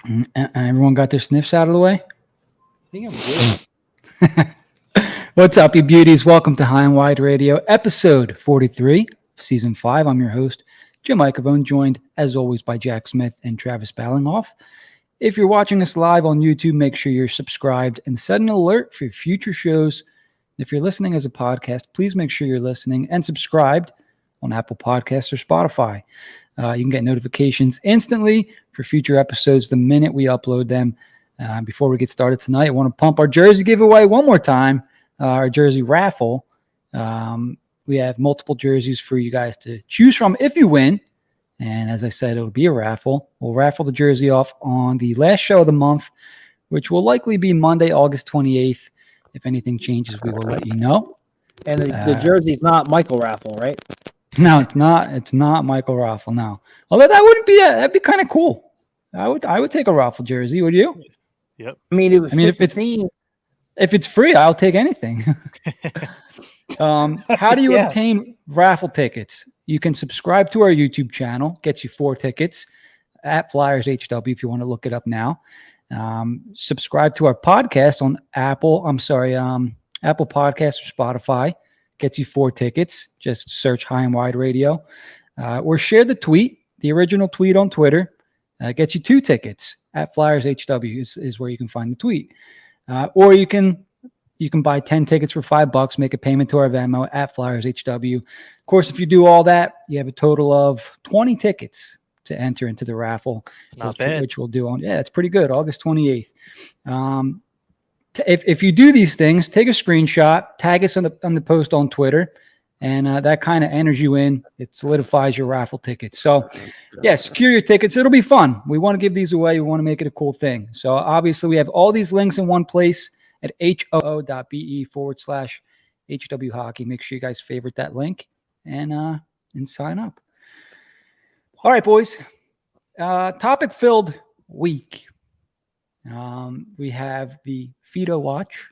Everyone got their sniffs out of the way? I think I'm good. What's up, you beauties? Welcome to High and Wide Radio, episode 43, season 5. I'm your host, Jim Iacovone, joined, as always, by Jack Smith and Travis Ballinghoff. If you're watching us live on YouTube, make sure you're subscribed and set an alert for future shows. If you're listening as a podcast, please make sure you're listening and subscribed on Apple Podcasts or Spotify. You can get notifications instantly for future episodes the minute we upload them. Before we get started tonight, I want to pump our jersey giveaway one more time, our jersey raffle. We have multiple jerseys for you guys to choose from if you win. And as I said, it'll be a raffle. We'll raffle the jersey off on the last show of the month, which will likely be Monday, August 28th. If anything changes, we will let you know. And the jersey's not Michael Raffle, right? No, it's not. It's not Michael Raffle. No, although that wouldn't be that'd be kind of cool. I would take a Raffle jersey. Would you? Yep. I mean, if it's free, I'll take anything. How do you obtain raffle tickets? You can subscribe to our YouTube channel. Gets you 4 tickets at Flyers HW if you want to look it up now. Subscribe to our podcast on Apple Podcasts or Spotify. Gets you 4 tickets. Just search High and Wide Radio. Or share the tweet, the original tweet on Twitter. Gets you 2 tickets at Flyers HW is where you can find the tweet. Or you can buy 10 tickets for $5, make a payment to our Venmo at Flyers HW. Of course, if you do all that, you have a total of 20 tickets to enter into the raffle, which we'll do on. Yeah, it's pretty good. August 28th. If you do these things, take a screenshot, tag us on the post on Twitter, and that kind of enters you in. It solidifies your raffle tickets. So, secure your tickets. It'll be fun. We want to give these away. We want to make it a cool thing. So, obviously, we have all these links in one place at hoo.be/HW Hockey. Make sure you guys favorite that link and sign up. All right, boys. Topic-filled week. We have the Fedotov Watch,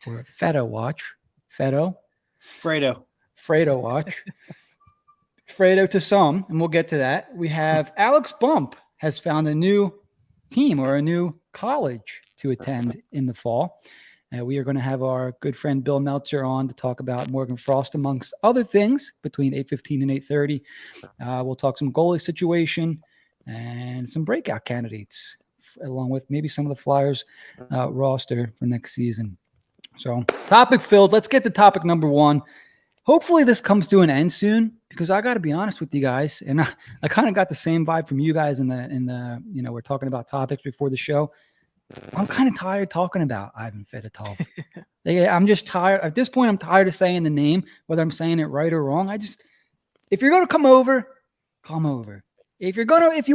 or Fedotov Watch. Fredo Watch. Fredo to some, and we'll get to that. We have Alex Bump has found a new team or a new college to attend in the fall. We are going to have our good friend Bill Meltzer on to talk about Morgan Frost, amongst other things, between 8:15 and 8:30. We'll talk some goalie situation and some breakout candidates, along with maybe some of the Flyers roster for next season. So, topic filled. Let's get to topic number 1. Hopefully this comes to an end soon, because I got to be honest with you guys, and I kind of got the same vibe from you guys in the we're talking about topics before the show. I'm kind of tired talking about Ivan Fedotov. I'm just tired. At this point, I'm tired of saying the name, whether I'm saying it right or wrong. If you're going to come over, come over. If you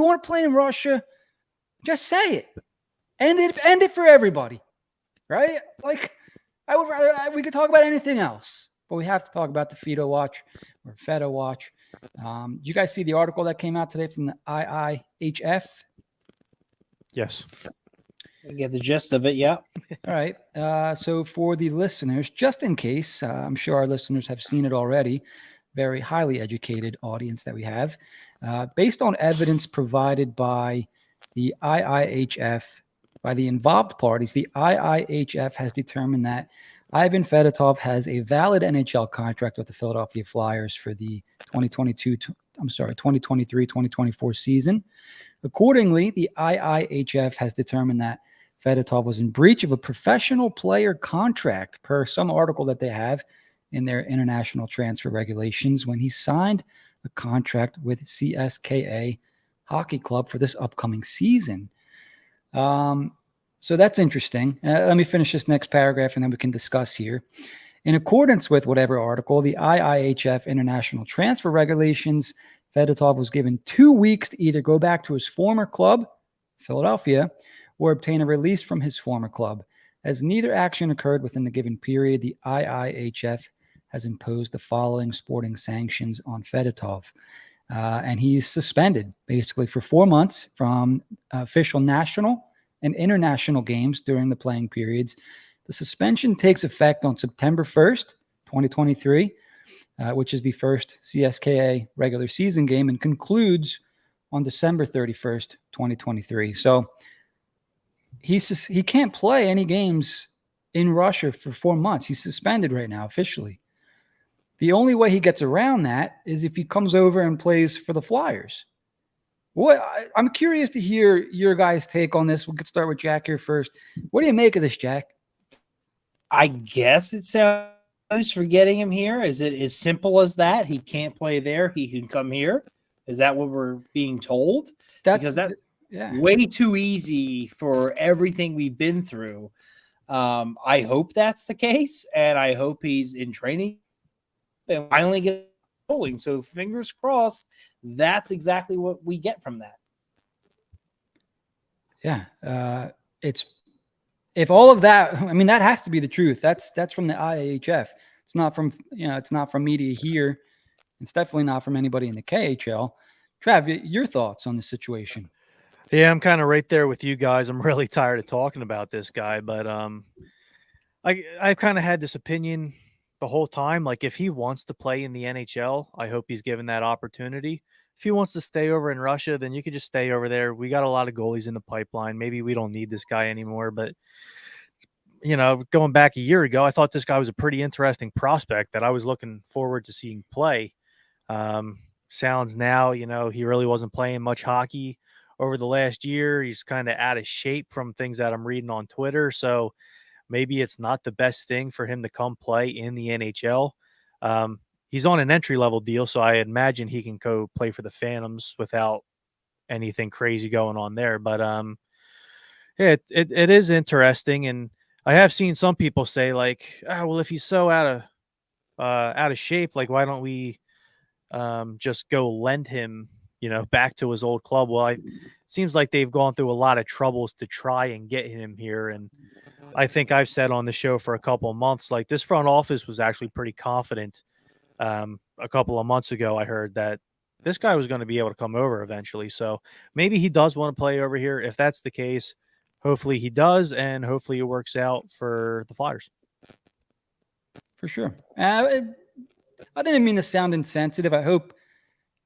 want to play in Russia, just say it. End it for everybody, right? Like, I would rather we could talk about anything else, but we have to talk about the Fedotov Watch or Fedotov Watch. You guys see the article that came out today from the IIHF? Yes. I get the gist of it, yeah. All right. So for the listeners, just in case, I'm sure our listeners have seen it already, very highly educated audience that we have. Based on evidence provided by the IIHF, by the involved parties, the IIHF has determined that Ivan Fedotov has a valid NHL contract with the Philadelphia Flyers for the 2023-2024 season. Accordingly, the IIHF has determined that Fedotov was in breach of a professional player contract, per some article that they have in their international transfer regulations, when he signed a contract with CSKA Hockey Club for this upcoming season. So that's interesting. Let me finish this next paragraph and then we can discuss here. In accordance with whatever article, the IIHF international transfer regulations, Fedotov was given 2 weeks to either go back to his former club, Philadelphia, or obtain a release from his former club. As neither action occurred within the given period, the IIHF has imposed the following sporting sanctions on Fedotov. And he's suspended basically for 4 months from official national and international games during the playing periods. The suspension takes effect on September 1st, 2023, which is the first CSKA regular season game, and concludes on December 31st, 2023. So he can't play any games in Russia for 4 months. He's suspended right now officially. The only way he gets around that is if he comes over and plays for the Flyers. I'm curious to hear your guys' take on this. We could start with Jack here first. What do you make of this, Jack? I guess it sounds for getting him here. Is it as simple as that? He can't play there. He can come here. Is that what we're being told? Because that's way too easy for everything we've been through. I hope that's the case, and I hope he's in training and finally get rolling. So fingers crossed, that's exactly what we get from that. Yeah, it's if all of that. I mean, that has to be the truth. That's from the IAHF. It's not from it's not from media here. It's definitely not from anybody in the KHL. Trav, your thoughts on the situation? Yeah, I'm kind of right there with you guys. I'm really tired of talking about this guy, but I've kind of had this opinion the whole time. Like, if he wants to play in the NHL, I hope he's given that opportunity. If he wants to stay over in Russia, then you could just stay over there. We got a lot of goalies in the pipeline. Maybe we don't need this guy anymore. But, going back a year ago, I thought this guy was a pretty interesting prospect that I was looking forward to seeing play. Sounds now, he really wasn't playing much hockey over the last year. He's kind of out of shape from things that I'm reading on Twitter. So maybe it's not the best thing for him to come play in the NHL. He's on an entry-level deal, so I imagine he can go play for the Phantoms without anything crazy going on there. But it is interesting, and I have seen some people say, like, well, if he's so out of shape, like, why don't we just go lend him, back to his old club? Well, it seems like they've gone through a lot of troubles to try and get him here, and I think I've said on the show for a couple of months, like, this front office was actually pretty confident. A couple of months ago, I heard that this guy was going to be able to come over eventually. So maybe he does want to play over here. If that's the case, hopefully he does, and hopefully it works out for the Flyers. For sure. I didn't mean to sound insensitive. I hope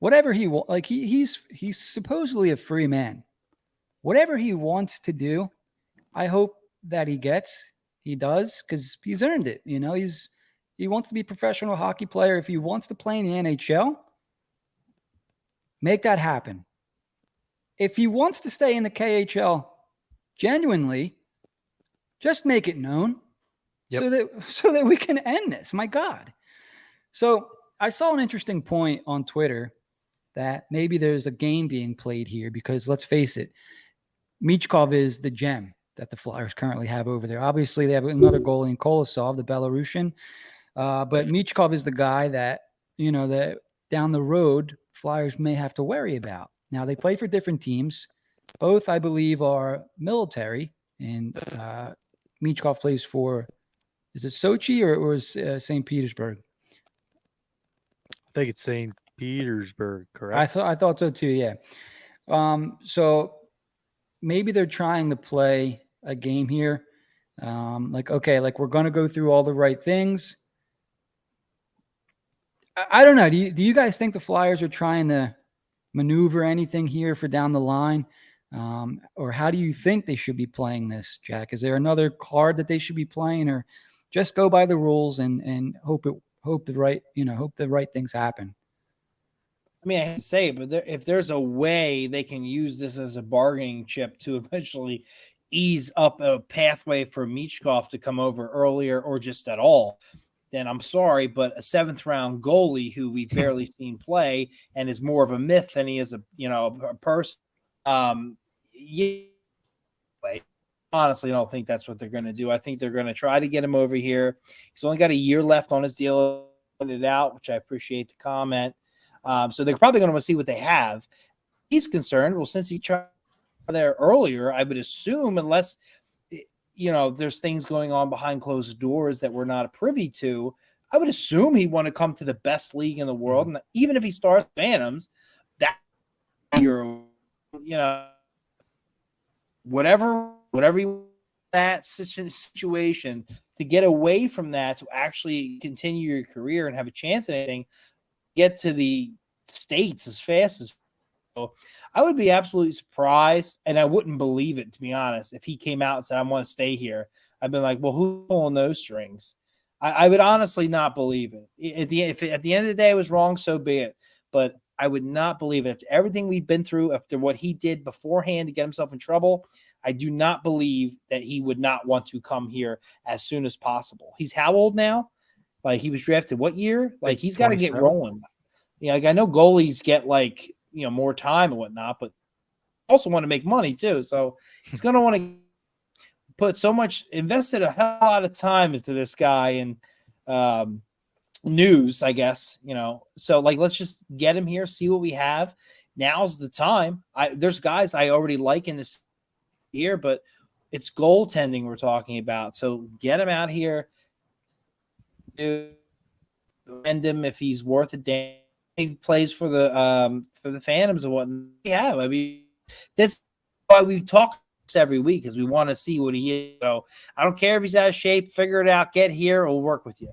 whatever he wants, like he's supposedly a free man. Whatever he wants to do, I hope that he does, because he's earned it. He wants to be a professional hockey player. If he wants to play in the NHL, make that happen. If he wants to stay in the KHL, genuinely, just make it known. Yep. so that we can end this. My God. So I saw an interesting point on Twitter that maybe there's a game being played here, because let's face it, Michkov is the gem that the Flyers currently have over there. Obviously, they have another goalie in Kolosov, the Belarusian. But Michkov is the guy that, that down the road, Flyers may have to worry about. Now, they play for different teams. Both, I believe, are military. And Michkov plays for, is it Sochi or is St. Petersburg? I think it's St. Petersburg, correct? I thought so too, yeah. So maybe they're trying to play a game here. Like we're going to go through all the right things. I don't know. Do you guys think the Flyers are trying to maneuver anything here for down the line? Or how do you think they should be playing this, Jack? Is there another card that they should be playing, or just go by the rules and hope the right things happen? I mean, I hate to say it, but if there's a way they can use this as a bargaining chip to eventually ease up a pathway for Michkov to come over earlier or just at all, then I'm sorry, but a 7th round goalie who we've barely seen play and is more of a myth than he is a person. Honestly, I don't think that's what they're going to do. I think they're going to try to get him over here. He's only got a year left on his deal, it out, which I appreciate the comment. So they're probably going to see what they have. He's concerned. Well, since he tried there earlier, I would assume, unless there's things going on behind closed doors that we're not privy to, I would assume he want to come to the best league in the world. And even if he starts Phantoms, that whatever that situation, to get away from that, to actually continue your career and have a chance at anything, get to the States as fast as possible. I would be absolutely surprised, and I wouldn't believe it, to be honest, if he came out and said, I want to stay here. I've been like, well, who's pulling those strings? I would honestly not believe it. If at the end of the day it was wrong, so be it. But I would not believe it. After everything we've been through, after what he did beforehand to get himself in trouble, I do not believe that he would not want to come here as soon as possible. He's how old now? Like, he was drafted what year? Like, he's got to get 27. rolling. Like, I know goalies get more time and whatnot, but also want to make money too. So he's going to want to put invested a hell lot of time into this guy and news, I guess, so let's just get him here, see what we have. Now's the time. There's guys I already like in this here, but it's goaltending we're talking about. So get him out here, end him if he's worth a damn. He plays for the Phantoms and whatnot. Yeah, I mean, that's why we talk every week, because we want to see what he is. So I don't care if he's out of shape. Figure it out. Get here. We'll work with you.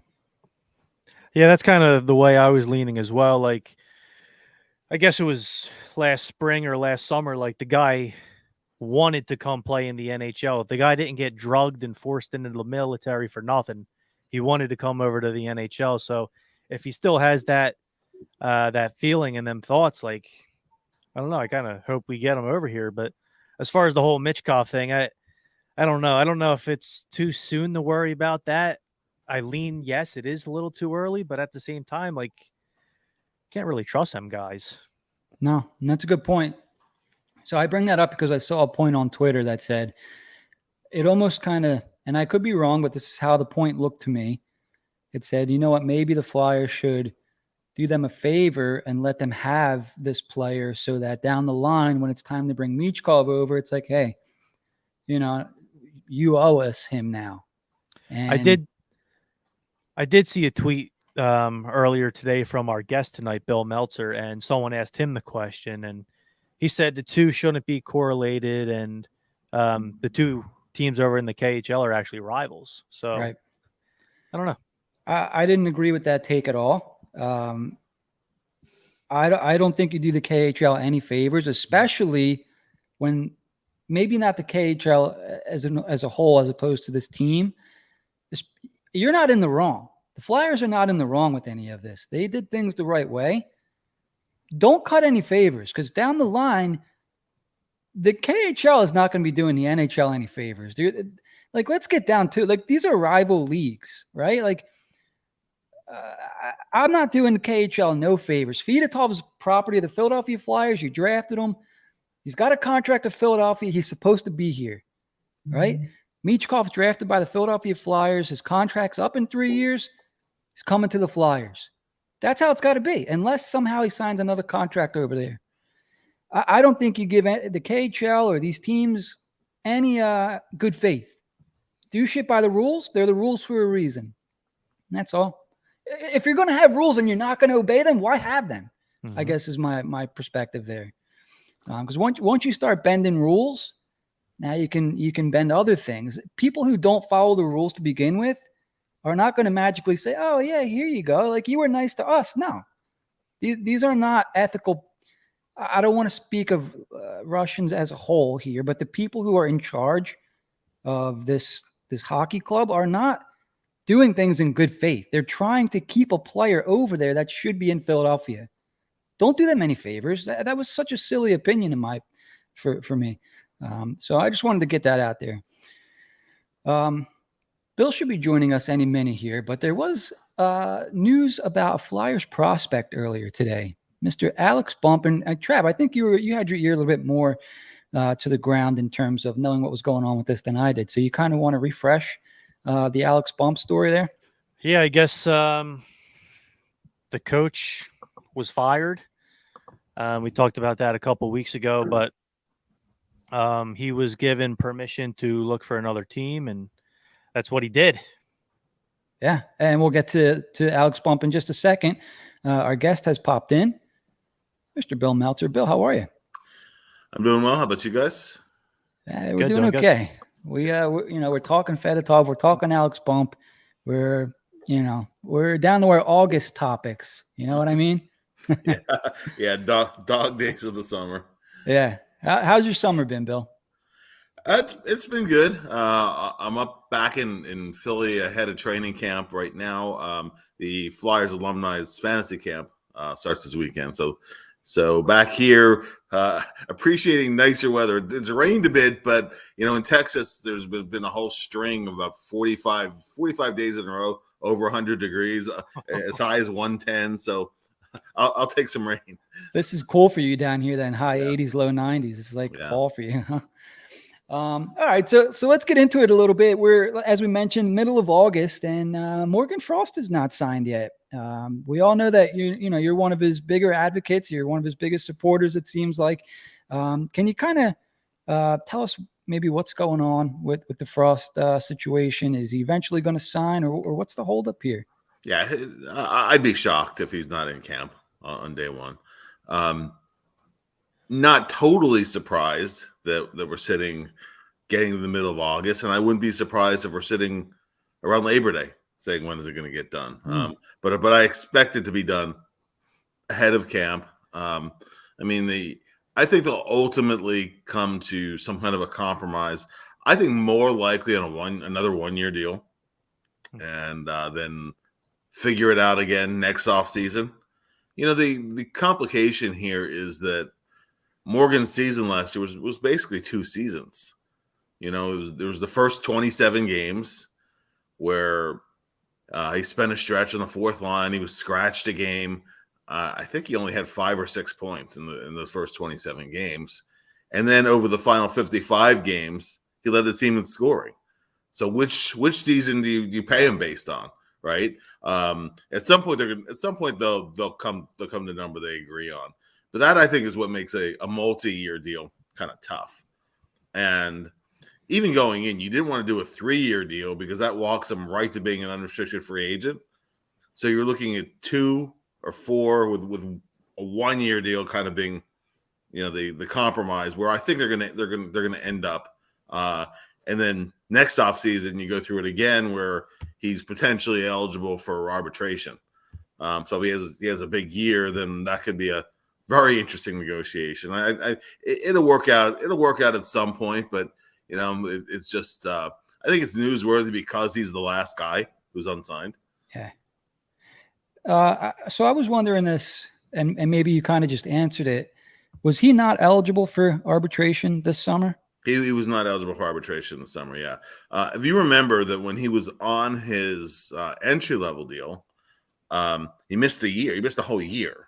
Yeah, that's kind of the way I was leaning as well. Like, I guess it was last spring or last summer, like the guy wanted to come play in the NHL. The guy didn't get drugged and forced into the military for nothing. He wanted to come over to the NHL. So if he still has that feeling and them thoughts, like, I don't know, I kind of hope we get him over here. But as far as the whole Michkov thing, I don't know. I don't know if it's too soon to worry about that. I lean, yes, it is a little too early, but at the same time, like, can't really trust them guys. No, and that's a good point. So I bring that up because I saw a point on Twitter that said it almost kind of, and I could be wrong, but this is how the point looked to me. It said, you know what, maybe the Flyers should do them a favor and let them have this player so that down the line, when it's time to bring Michkov over, it's like, hey, you owe us him now. And I did see a tweet earlier today from our guest tonight, Bill Meltzer, and someone asked him the question, and he said the two shouldn't be correlated, and the two teams over in the KHL are actually rivals. So right. I don't know. I didn't agree with that take at all. I don't think you do the KHL any favors, especially when maybe not the KHL as a whole, as opposed to this team. You're not in the wrong. The Flyers are not in the wrong with any of this. They did things the right way. Don't cut any favors, because down the line, the KHL is not going to be doing the NHL any favors. Dude, like, let's get down to it. Like, these are rival leagues, right? Like, I'm not doing the KHL no favors. Fedotov's property of the Philadelphia Flyers. You drafted him. He's got a contract with Philadelphia. He's supposed to be here, right? Mm-hmm. Michkov's drafted by the Philadelphia Flyers. His contract's up in 3 years. He's coming to the Flyers. That's how it's got to be, unless somehow he signs another contract over there. I don't think you give the KHL or these teams any good faith. Do shit by the rules. They're the rules for a reason. And that's all. If you're going to have rules and you're not going to obey them, why have them? Mm-hmm. I guess is my perspective there. Because once you start bending rules, now you can bend other things. People who don't follow the rules to begin with are not going to magically say, oh, yeah, here you go. Like, you were nice to us. No. These are not ethical. I don't want to speak of Russians as a whole here, but the people who are in charge of this hockey club are not doing things in good faith. They're trying to keep a player over there that should be in Philadelphia. Don't do them any favors. That was such a silly opinion for me. So I just wanted to get that out there. Bill should be joining us any minute here, but there was news about a Flyers prospect earlier today, Mr. Alex Bump. And Trav, I think you had your ear a little bit more to the ground in terms of knowing what was going on with this than I did. So you kind of want to refresh the Alex Bump story there? Yeah, I guess the coach was fired. We talked about that a couple weeks ago, but he was given permission to look for another team, and that's what he did. Yeah, and we'll get to Alex Bump in just a second. Our guest has popped in, Mr. Bill Meltzer. Bill, how are you? I'm doing well. How about you guys? We're doing okay. We're talking Fedotov. We're talking Alex Bump. We're down to our August topics. You know what I mean? Yeah, dog days of the summer. Yeah. How's your summer been, Bill? It's been good. I'm up back in Philly ahead of training camp right now. The Flyers alumni's fantasy camp starts this weekend. So back here, appreciating nicer weather. It's rained a bit, but in Texas, there's been a whole string of about 45 days in a row over 100 degrees, as high as 110. So I'll take some rain. This is cool for you down here then, high Yeah. 80s, low 90s. It's like Yeah. fall for you, huh? All right, so let's get into it a little bit. We're, as we mentioned, middle of August, and Morgan Frost is not signed yet. We all know that you're one of his bigger advocates. You're one of his biggest supporters, it seems like. Can you kind of tell us maybe what's going on with the Frost situation? Is he eventually going to sign, or what's the holdup here? Yeah, I'd be shocked if he's not in camp on day one. Not totally surprised that we're getting to the middle of August, and I wouldn't be surprised if we're sitting around Labor Day saying when is it going to get done. But I expect it to be done ahead of camp. I think they'll ultimately come to some kind of a compromise. I think more likely on another 1-year deal, and then figure it out again next offseason. The complication here is that Morgan's season last year was basically 2 seasons. There was the first 27 games where he spent a stretch on the fourth line. He was scratched a game. I think he only had 5 or 6 points in those first 27 games. And then over the final 55 games, he led the team in scoring. So which season do you pay him based on, right? At some point they'll come to a number they agree on. But that, I think, is what makes a multi-year deal kind of tough. And even going in, you didn't want to do a 3-year deal because that walks him right to being an unrestricted free agent. So you're looking at 2 or 4 with a 1-year deal kind of being, the compromise where I think they're gonna end up. And then next offseason, you go through it again where he's potentially eligible for arbitration. So if he has a big year, then that could be a very interesting negotiation. It'll work out. It'll work out at some point, but it's just I think it's newsworthy because he's the last guy who's unsigned. Yeah. So I was wondering this, and maybe you kind of just answered it. Was he not eligible for arbitration this summer? He was not eligible for arbitration this summer. Yeah. If you remember that when he was on his entry level deal, he missed a year. He missed a whole year.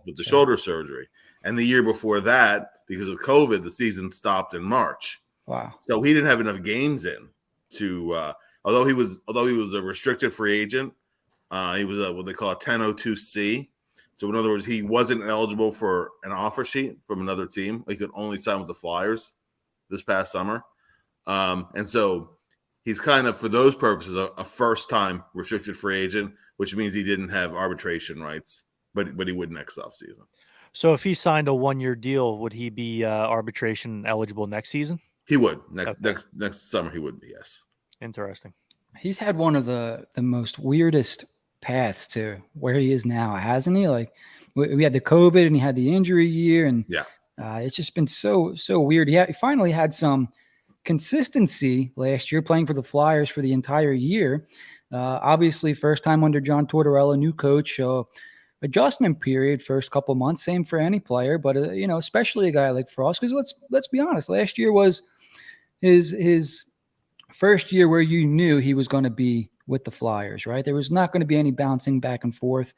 With the shoulder surgery. And the year before that, because of COVID, the season stopped in March. Wow. So he didn't have enough games in to although he was a restricted free agent, he was what they call a 1002C. So in other words, he wasn't eligible for an offer sheet from another team. He could only sign with the Flyers this past summer. And so he's kind of, for those purposes, a first-time restricted free agent, which means he didn't have arbitration rights. But he would next offseason. So if he signed a 1-year deal, would he be arbitration eligible next season? He would. Next summer he would be, yes. Interesting. He's had one of the most weirdest paths to where he is now, hasn't he? Like we had the COVID and he had the injury year, and yeah, it's just been so weird. He finally had some consistency last year, playing for the Flyers for the entire year. Obviously, first time under John Tortorella, new coach. Adjustment period, first couple months, same for any player, but especially a guy like Frost, because let's be honest, last year was his first year where you knew he was going to be with the Flyers, right? There was not going to be any bouncing back and forth,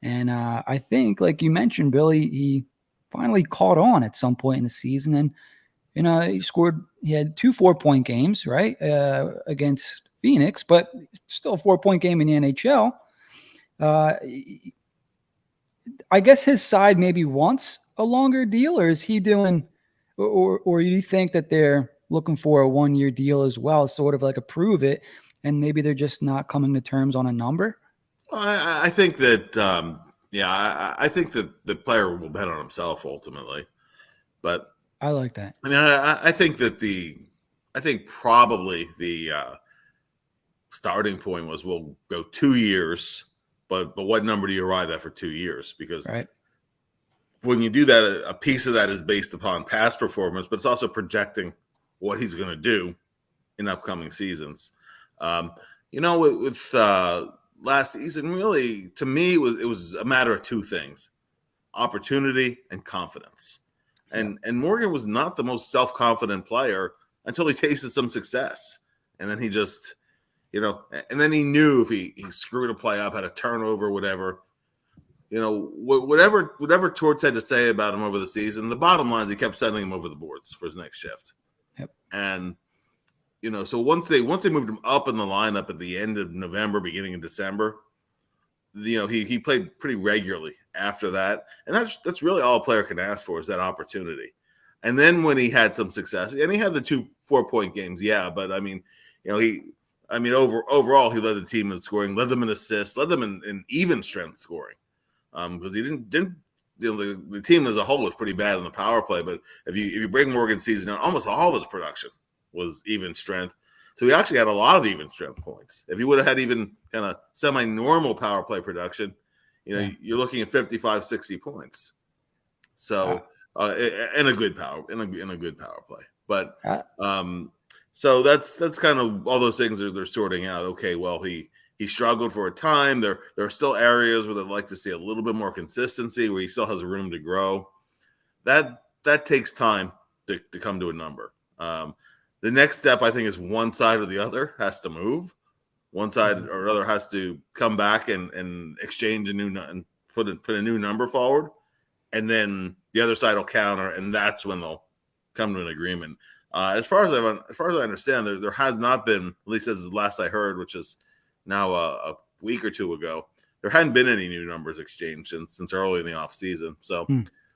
and I think, like you mentioned, Billy, he finally caught on at some point in the season, and he had 2 4-point games, right, against Phoenix, but still a 4-point game in the NHL. I guess his side maybe wants a longer deal, or is he doing, or you think that they're looking for a 1-year deal as well, sort of like approve it, and maybe they're just not coming to terms on a number? I think that, I think that the player will bet on himself ultimately, but I like that. I mean, I think that probably the starting point was we'll go 2 years. But what number do you arrive at for 2 years? Because right. when you do that, a piece of that is based upon past performance, but it's also projecting what he's going to do in upcoming seasons. With last season, really, to me, it was a matter of two things: opportunity and confidence. And Morgan was not the most self-confident player until he tasted some success, and then he just, and then he knew if he screwed a play up, had a turnover, whatever. Whatever Torts had to say about him over the season, the bottom line is he kept sending him over the boards for his next shift. Yep. And so once they moved him up in the lineup at the end of November, beginning of December, he played pretty regularly after that, and that's really all a player can ask for is that opportunity. And then when he had some success, and he had the 2 4-point games, but overall he led the team in scoring, led them in assists, led them in even strength scoring, because he didn't. The team as a whole was pretty bad in the power play, but if you break Morgan's season down, almost all of his production was even strength. So he actually had a lot of even strength points. If he would have had even kind of semi-normal power play production, you're looking at 55, 60 points. So in a good power play. But so that's kind of all those things they're sorting out. Okay, well he struggled for a time. There are still areas where they'd like to see a little bit more consistency, where he still has room to grow. That takes time to come to a number. The next step, I think, is one side or the other has to move. One side or other has to come back and exchange and put a new number forward, and then the other side will counter, and that's when they'll come to an agreement. As far as I understand, there has not been, at least as last I heard, which is now a week or two ago, there hadn't been any new numbers exchanged since early in the off season. So,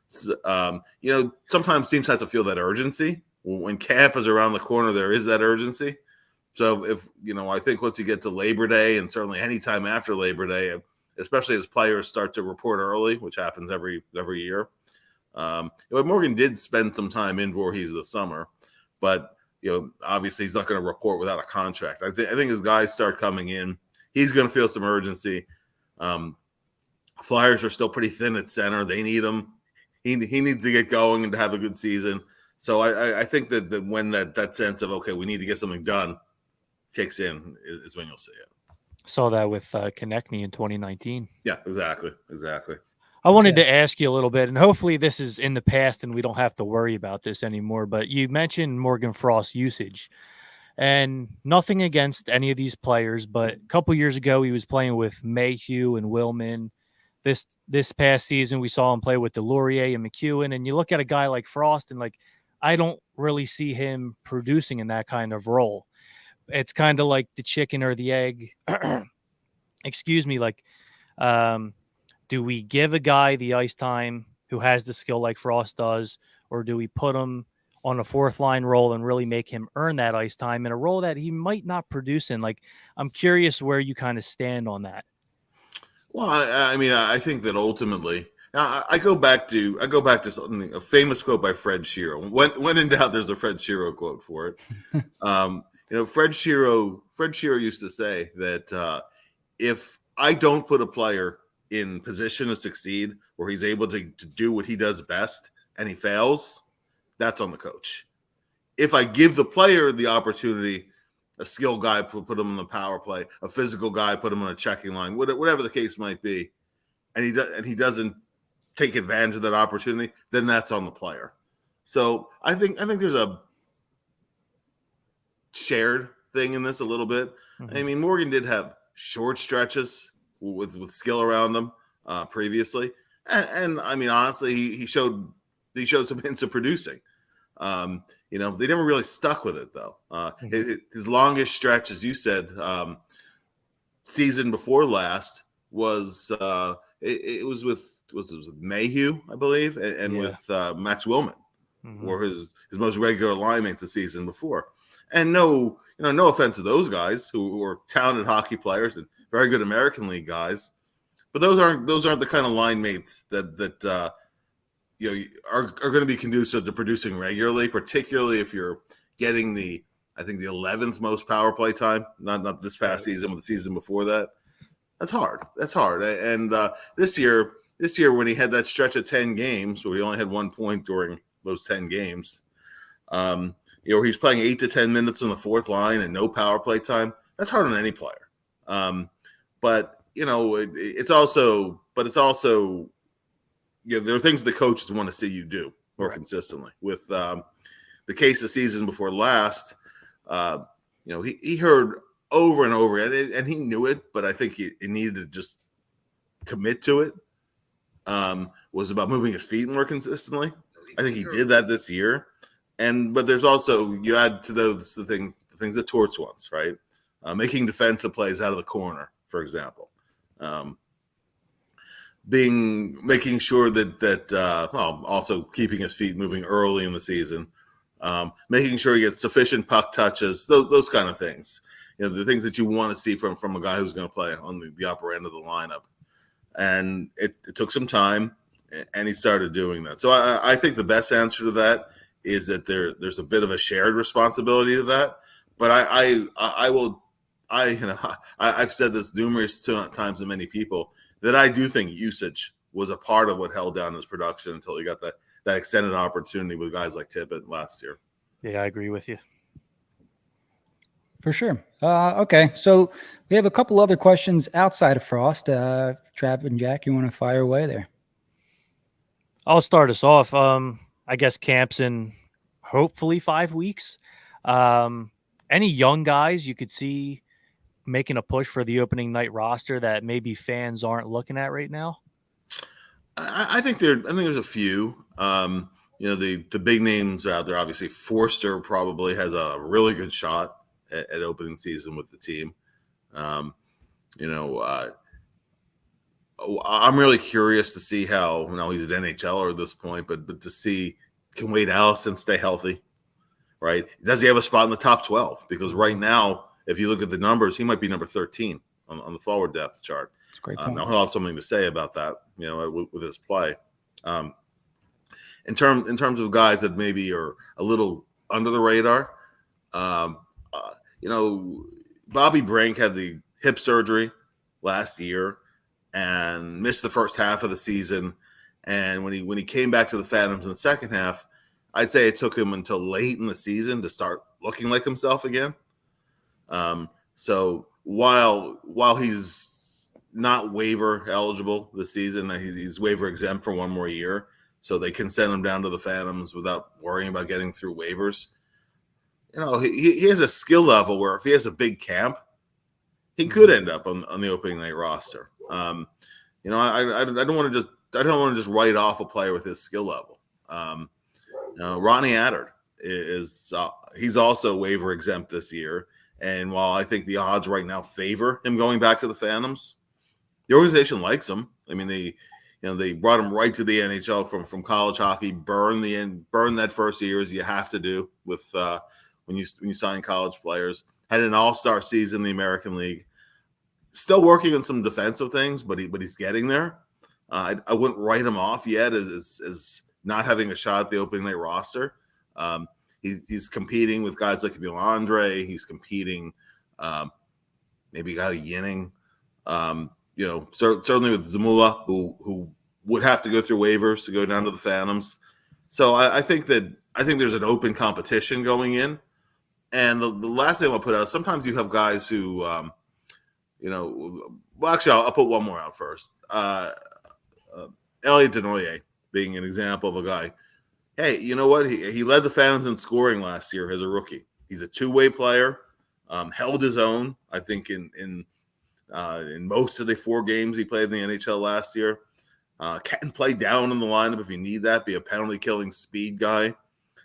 sometimes teams have to feel that urgency. When camp is around the corner, there is that urgency. So if, I think once you get to Labor Day, and certainly any time after Labor Day, especially as players start to report early, which happens every year. Morgan did spend some time in Voorhees this summer, but obviously he's not going to report without a contract. I think as guys start coming in, he's going to feel some urgency. Flyers are still pretty thin at center. They need him. He needs to get going and to have a good season. So I think that when that sense of, okay, we need to get something done kicks in is when you'll see it. Saw that with Konechny in 2019. Yeah, exactly. I wanted to ask you a little bit, and hopefully this is in the past and we don't have to worry about this anymore, but you mentioned Morgan Frost's usage, and nothing against any of these players, but a couple years ago he was playing with Mayhew and Willman. This past season we saw him play with Delorier and McEwen, and you look at a guy like Frost and I don't really see him producing in that kind of role. It's kind of like the chicken or the egg. Excuse me. Do we give a guy the ice time who has the skill like Frost does, or do we put him on a fourth line role and really make him earn that ice time in a role that he might not produce in? I'm curious where you kind of stand on that. Well, I think that ultimately, I go back to something, a famous quote by Fred Shero. When in doubt, there's a Fred Shero quote for it. Fred Shero used to say that if I don't put a player in position to succeed, where he's able to do what he does best, and he fails, that's on the coach. If I give the player the opportunity, a skilled guy put him on the power play, a physical guy put him on a checking line, whatever the case might be, and he doesn't take advantage of that opportunity, then that's on the player. So I think there's a shared thing in this a little bit. Mm-hmm. Morgan did have short stretches with skill around them previously, and honestly, he showed some hints of producing. They never really stuck with it though. His longest stretch, as you said, season before last was it was with Mayhew, I believe, and with Max Willman, were his most regular line mates the season before. And no offense to those guys who are talented hockey players and very good American League guys, but those aren't the kind of line mates that are going to be conducive to producing regularly, particularly if you're getting the 11th most power play time, not this past season, but the season before that. That's hard. And this year, this year when he had that stretch of 10 games where he only had 1 point during those 10 games, he's playing 8 to 10 minutes on the fourth line and no power play time. That's hard on any player. But it's also there are things the coaches want to see you do more consistently. With the case of season before last, he heard over and over, and he knew it, but I think he needed to just commit to it. Was about moving his feet more consistently. I think he did that this year, but there's also, you add to those the things that Torts wants, right? Making defensive plays out of the corner, for example. Making sure that also keeping his feet moving early in the season, making sure he gets sufficient puck touches, those kind of things. The things that you want to see from a guy who's going to play on the upper end of the lineup. And it took some time, and he started doing that. So I think the best answer to that is that there's a bit of a shared responsibility to that. But I've said this numerous times to many people, that I do think usage was a part of what held down his production until he got that extended opportunity with guys like Tippett last year. Yeah, I agree with you. For sure. Okay, so we have a couple other questions outside of Frost. Trav and Jack, you want to fire away there? I'll start us off. I guess camp's in hopefully 5 weeks. Any young guys you could see making a push for the opening night roster that maybe fans aren't looking at right now? I think there's a few. The big names out there. Obviously, Forster probably has a really good shot at opening season with the team. I'm really curious to see how. He's an NHLer at this point, but to see, can Wade Allison stay healthy? Right? Does he have a spot in the top 12? Because right now, if you look at the numbers, he might be number 13 on the forward depth chart. That's a great point. He'll have something to say about that, with his play. In terms of guys that maybe are a little under the radar, Bobby Brink had the hip surgery last year and missed the first half of the season. And when he came back to the Phantoms in the second half, I'd say it took him until late in the season to start looking like himself again. So while he's not waiver eligible this season, he's waiver exempt for one more year, so they can send him down to the Phantoms without worrying about getting through waivers. He has a skill level where if he has a big camp, he could end up on the opening night roster. I don't want to just write off a player with his skill level. Ronnie Attard he's also waiver exempt this year. And while I think the odds right now favor him going back to the Phantoms, the organization likes him. I mean, they brought him right to the NHL from college hockey. Burn that first year, as you have to do with when you sign college players. Had an all-star season in the American League. Still working on some defensive things, but he's getting there. I wouldn't write him off yet as not having a shot at the opening night roster. He's competing with guys like Bill Andre. He's competing, maybe a guy like Yinning. Certainly with Zamula, who would have to go through waivers to go down to the Phantoms. So I think there's an open competition going in. And the last thing I'll put out, sometimes you have guys who, actually I'll put one more out first. Elliot Denoyer being an example of a guy. Hey, you know what? He led the Phantoms in scoring last year as a rookie. He's a two-way player, held his own, I think, in most of the 4 games he played in the NHL last year. Can play down in the lineup if you need that, be a penalty-killing speed guy.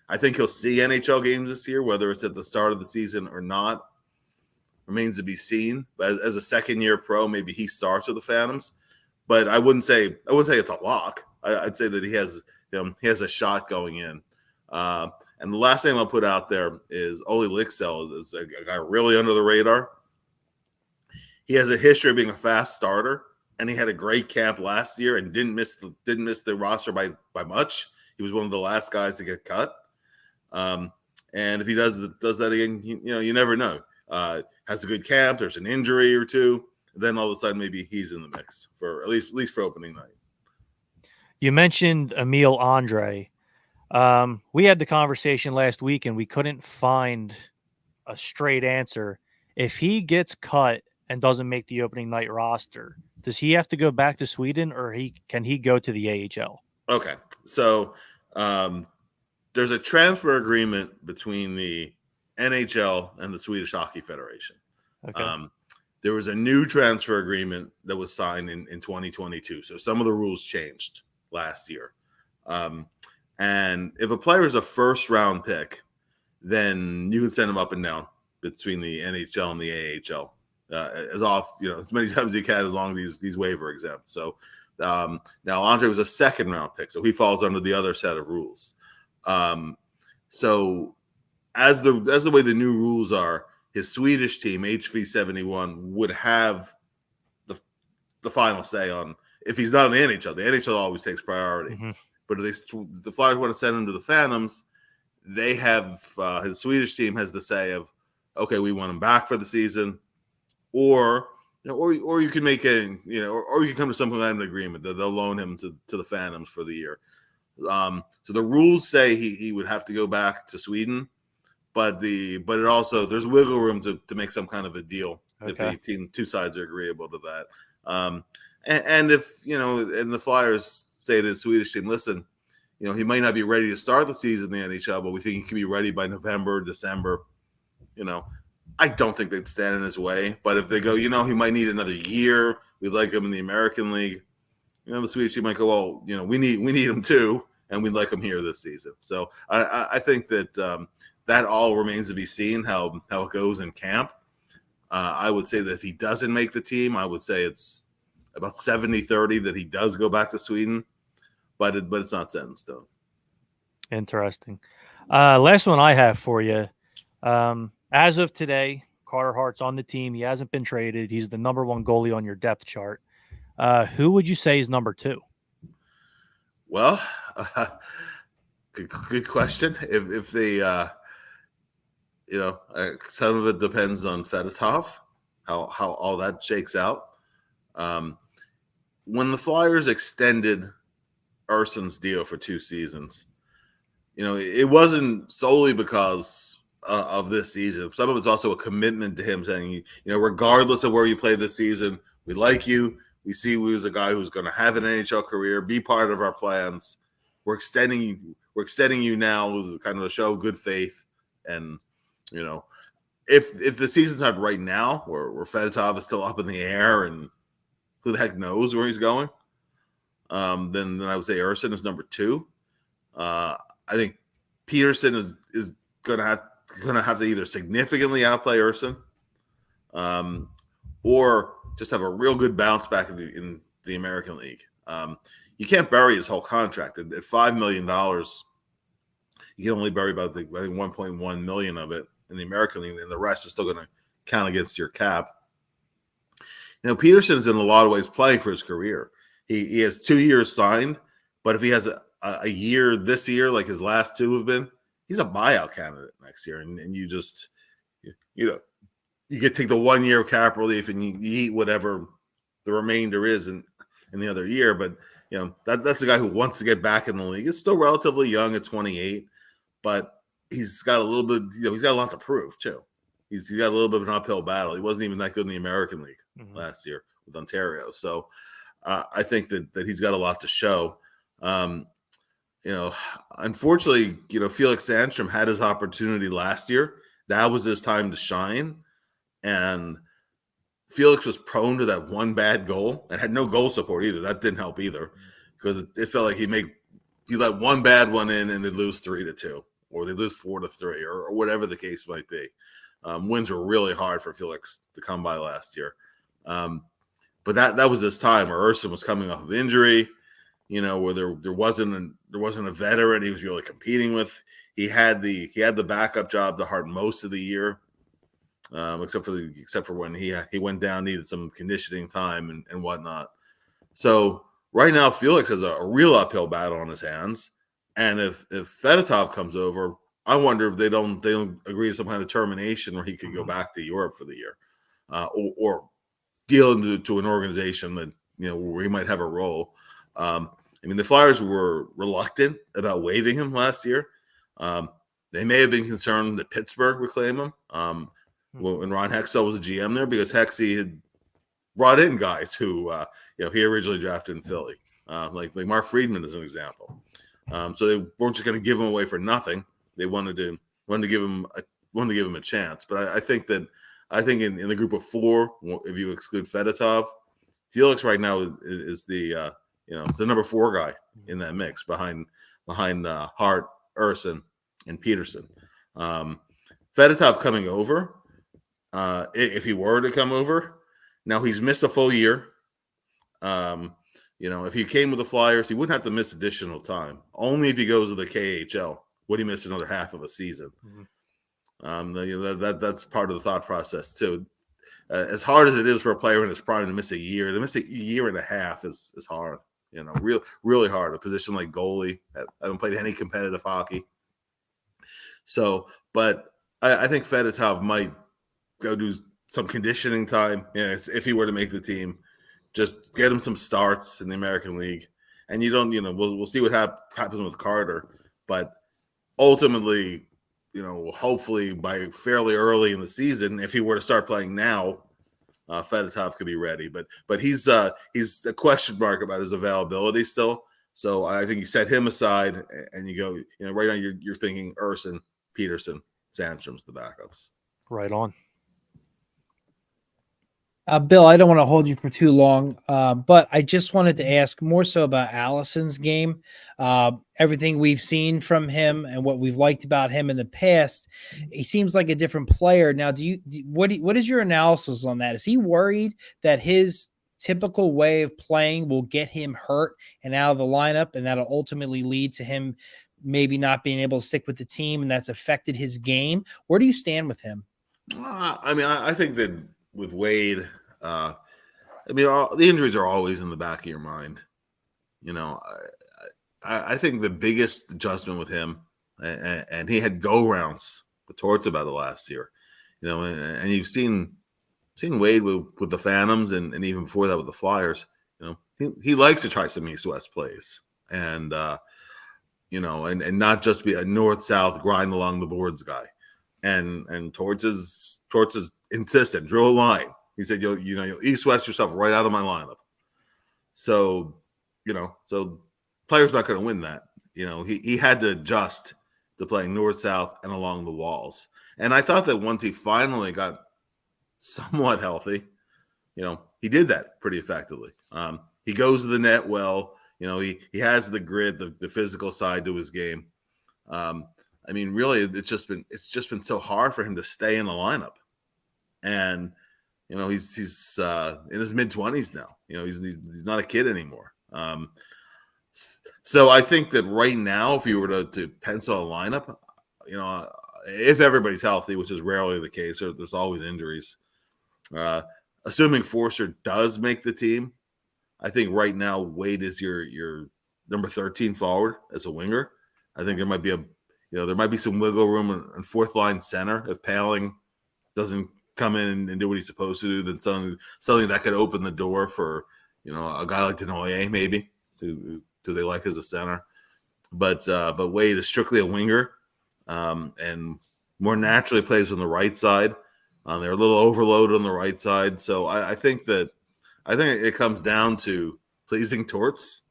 I think he'll see NHL games this year, whether it's at the start of the season or not. Remains to be seen. But as a second-year pro, maybe he starts with the Phantoms. But I wouldn't say it's a lock. I'd say that he has a shot going in. And the last thing I'll put out there is Ole Liksell is a guy really under the radar. He has a history of being a fast starter, and he had a great camp last year and didn't miss the roster by much. He was one of the last guys to get cut. And if he does that again, you never know. Has a good camp. There's an injury or two. Then all of a sudden, maybe he's in the mix for at least for opening night. You mentioned Emil Andre. We had the conversation last week, and we couldn't find a straight answer. If he gets cut and doesn't make the opening night roster, does he have to go back to Sweden, or can he go to the AHL? Okay, so there's a transfer agreement between the NHL and the Swedish Hockey Federation. Okay. There was a new transfer agreement that was signed in 2022. So some of the rules changed last year. And if a player is a first round pick, then you can send him up and down between the NHL and the AHL as many times as you can, as long as he's waiver exempt. So now Andre was a second round pick, so he falls under the other set of rules. So as the way the new rules are, his Swedish team, HV71, would have the final say on if he's not in the NHL. The NHL always takes priority. Mm-hmm. But if the Flyers want to send him to the Phantoms, they have his Swedish team has the say of, okay, we want him back for the season, or you can make or you can come to some kind of an agreement that they'll loan him to the Phantoms for the year. So the rules say he would have to go back to Sweden. But it also, there's wiggle room to make some kind of a deal if the two sides are agreeable to that. And if and the Flyers say to the Swedish team, listen, he might not be ready to start the season in the NHL, but we think he can be ready by November, December. I don't think they'd stand in his way. But if they go, he might need another year. We'd like him in the American League. The Swedish team might go, well, we need him too, and we'd like him here this season. So I think that. That all remains to be seen how it goes in camp. I would say that if he doesn't make the team, I would say it's about 70-30 that he does go back to Sweden, but it's not set in stone. Interesting. Last one I have for you. As of today, Carter Hart's on the team. He hasn't been traded. He's the number one goalie on your depth chart. Who would you say is number two? Well, good question. If they some of it depends on Fedotov, how all that shakes out. When the Flyers extended Ursen's deal for 2 seasons, it wasn't solely because of this season. Some of it's also a commitment to him saying, regardless of where you play this season, we like you. We see you as a guy who's going to have an NHL career, be part of our plans. We're extending you now with kind of a show of good faith. And if the season's not right now, where Fedotov is still up in the air and who the heck knows where he's going, then I would say Ursen is number 2. I think Peterson is gonna have to either significantly outplay Ursen, or just have a real good bounce back in the American League. You can't bury his whole contract at $5 million. You can only bury about I think 1.1 million of it in the American League, and the rest is still going to count against your cap. Peterson's in a lot of ways playing for his career. He has 2 years signed, but if he has a year this year like his last 2 have been, he's a buyout candidate next year, and you just you get to take the 1 year cap relief and you eat whatever the remainder is in the other year. But that's a guy who wants to get back in the league. He's still relatively young at 28. But he's got a little bit, he's got a lot to prove too. He's got a little bit of an uphill battle. He wasn't even that good in the American League last year with Ontario. So I think that he's got a lot to show. Unfortunately, Felix Sandstrom had his opportunity last year. That was his time to shine. And Felix was prone to that one bad goal and had no goal support either. That didn't help either, because it felt like he let one bad one in and they'd lose 3-2. Or they lose 4-3, or whatever the case might be. Wins were really hard for Felix to come by last year. But that was this time where Ursen was coming off of injury, where there wasn't a veteran he was really competing with. He had the backup job to Hart most of the year, except for when he went down, needed some conditioning time and whatnot. So right now, Felix has a real uphill battle on his hands. And if Fedotov comes over, I wonder if they don't agree to some kind of termination where he could go back to Europe for the year, or deal into an organization that where he might have a role. I mean, the Flyers were reluctant about waiving him last year. They may have been concerned that Pittsburgh would claim him when Ron Hextall was a GM there, because Hexie had brought in guys who he originally drafted in Philly, like Mark Friedman as an example. So they weren't just going to give him away for nothing. They wanted to give him a chance. But I think in the group of four, if you exclude Fedotov, Felix right now is the it's the number 4 guy in that mix behind Hart, Urson, and Peterson. Fedotov coming over, if he were to come over, now he's missed a full year. If he came with the Flyers, he wouldn't have to miss additional time. Only if he goes to the KHL would he miss another half of a season. That's part of the thought process too. As hard as it is for a player in his prime to miss a year and a half is hard. Really hard. A position like goalie, I haven't played any competitive hockey. So, but I think Fedotov might go do some conditioning time. If he were to make the team, just get him some starts in the American League. And we'll see what happens with Carter. But ultimately, hopefully by fairly early in the season, if he were to start playing now, Fedotov could be ready. But he's a question mark about his availability still. So I think you set him aside and you go, right now you're thinking Urson, Peterson, Sandstrom's the backups. Right on. Bill, I don't want to hold you for too long, but I just wanted to ask more so about Allison's game. Everything we've seen from him and what we've liked about him in the past, he seems like a different player. Now, what is your analysis on that? Is he worried that his typical way of playing will get him hurt and out of the lineup, and that'll ultimately lead to him maybe not being able to stick with the team, and that's affected his game? Where do you stand with him? I think that with Wade, the injuries are always in the back of your mind. I think the biggest adjustment with him, and he had go rounds with Torts about it last year, and you've seen Wade with the Phantoms and even before that with the Flyers. He likes to try some East-West plays and and not just be a north-south grind along the boards guy. And Torts is insistent, drill a line. He said, you'll East-West yourself right out of my lineup. So, so player's not going to win that. He had to adjust to playing north-south and along the walls. And I thought that once he finally got somewhat healthy, he did that pretty effectively. He goes to the net well. He has the grit, the physical side to his game. Really, it's just been so hard for him to stay in the lineup, and he's in his mid-20s now. He's not a kid anymore. So I think that right now, if you were to pencil a lineup, if everybody's healthy, which is rarely the case, there's always injuries. Assuming Forster does make the team, I think right now Wade is your number 13 forward as a winger. I think there might be there might be some wiggle room in fourth line center if Paling doesn't come in and do what he's supposed to do. Then something that could open the door for a guy like Denoyer maybe do they like as a center. But Wade is strictly a winger and more naturally plays on the right side. They're a little overloaded on the right side, so I think it comes down to pleasing Torts,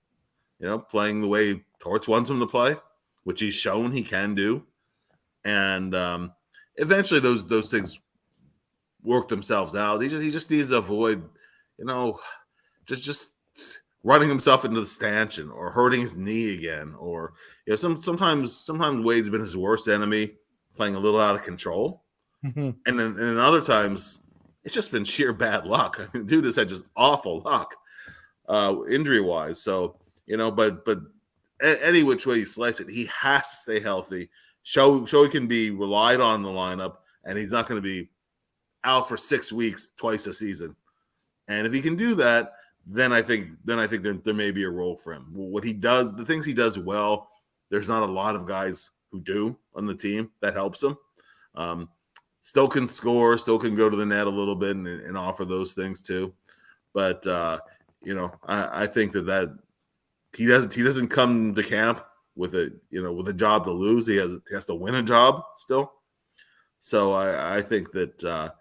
playing the way Torts wants him to play, which he's shown he can do. And eventually those things work themselves out. He just needs to avoid, just running himself into the stanchion or hurting his knee again. Or, sometimes Wade's been his worst enemy, playing a little out of control. And then other times it's just been sheer bad luck. Dude has had just awful luck, injury-wise. So, but any which way you slice it, he has to stay healthy, show he can be relied on in the lineup, and he's not going to be out for 6 weeks twice a season. And if he can do that, then I think there may be a role for him. What he does, the things he does well, there's not a lot of guys who do on the team. That helps him. Still can score, still can go to the net a little bit and offer those things too. But I think that he doesn't come to camp with a job to lose. He has to win a job still. So I think that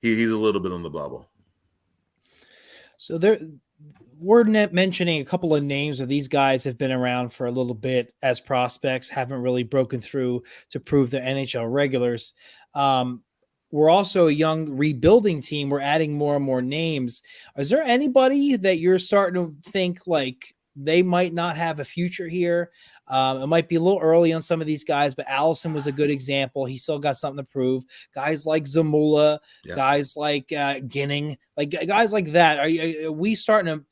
he's a little bit on the bubble. So we're mentioning a couple of names of these guys have been around for a little bit as prospects, haven't really broken through to prove they're NHL regulars. We're also a young rebuilding team. We're adding more and more names. Is there anybody that you're starting to think like they might not have a future here? It might be a little early on some of these guys, but Allison was a good example. He still got something to prove. Guys like Zamula, guys like Ginning, like guys like that. Are we starting to?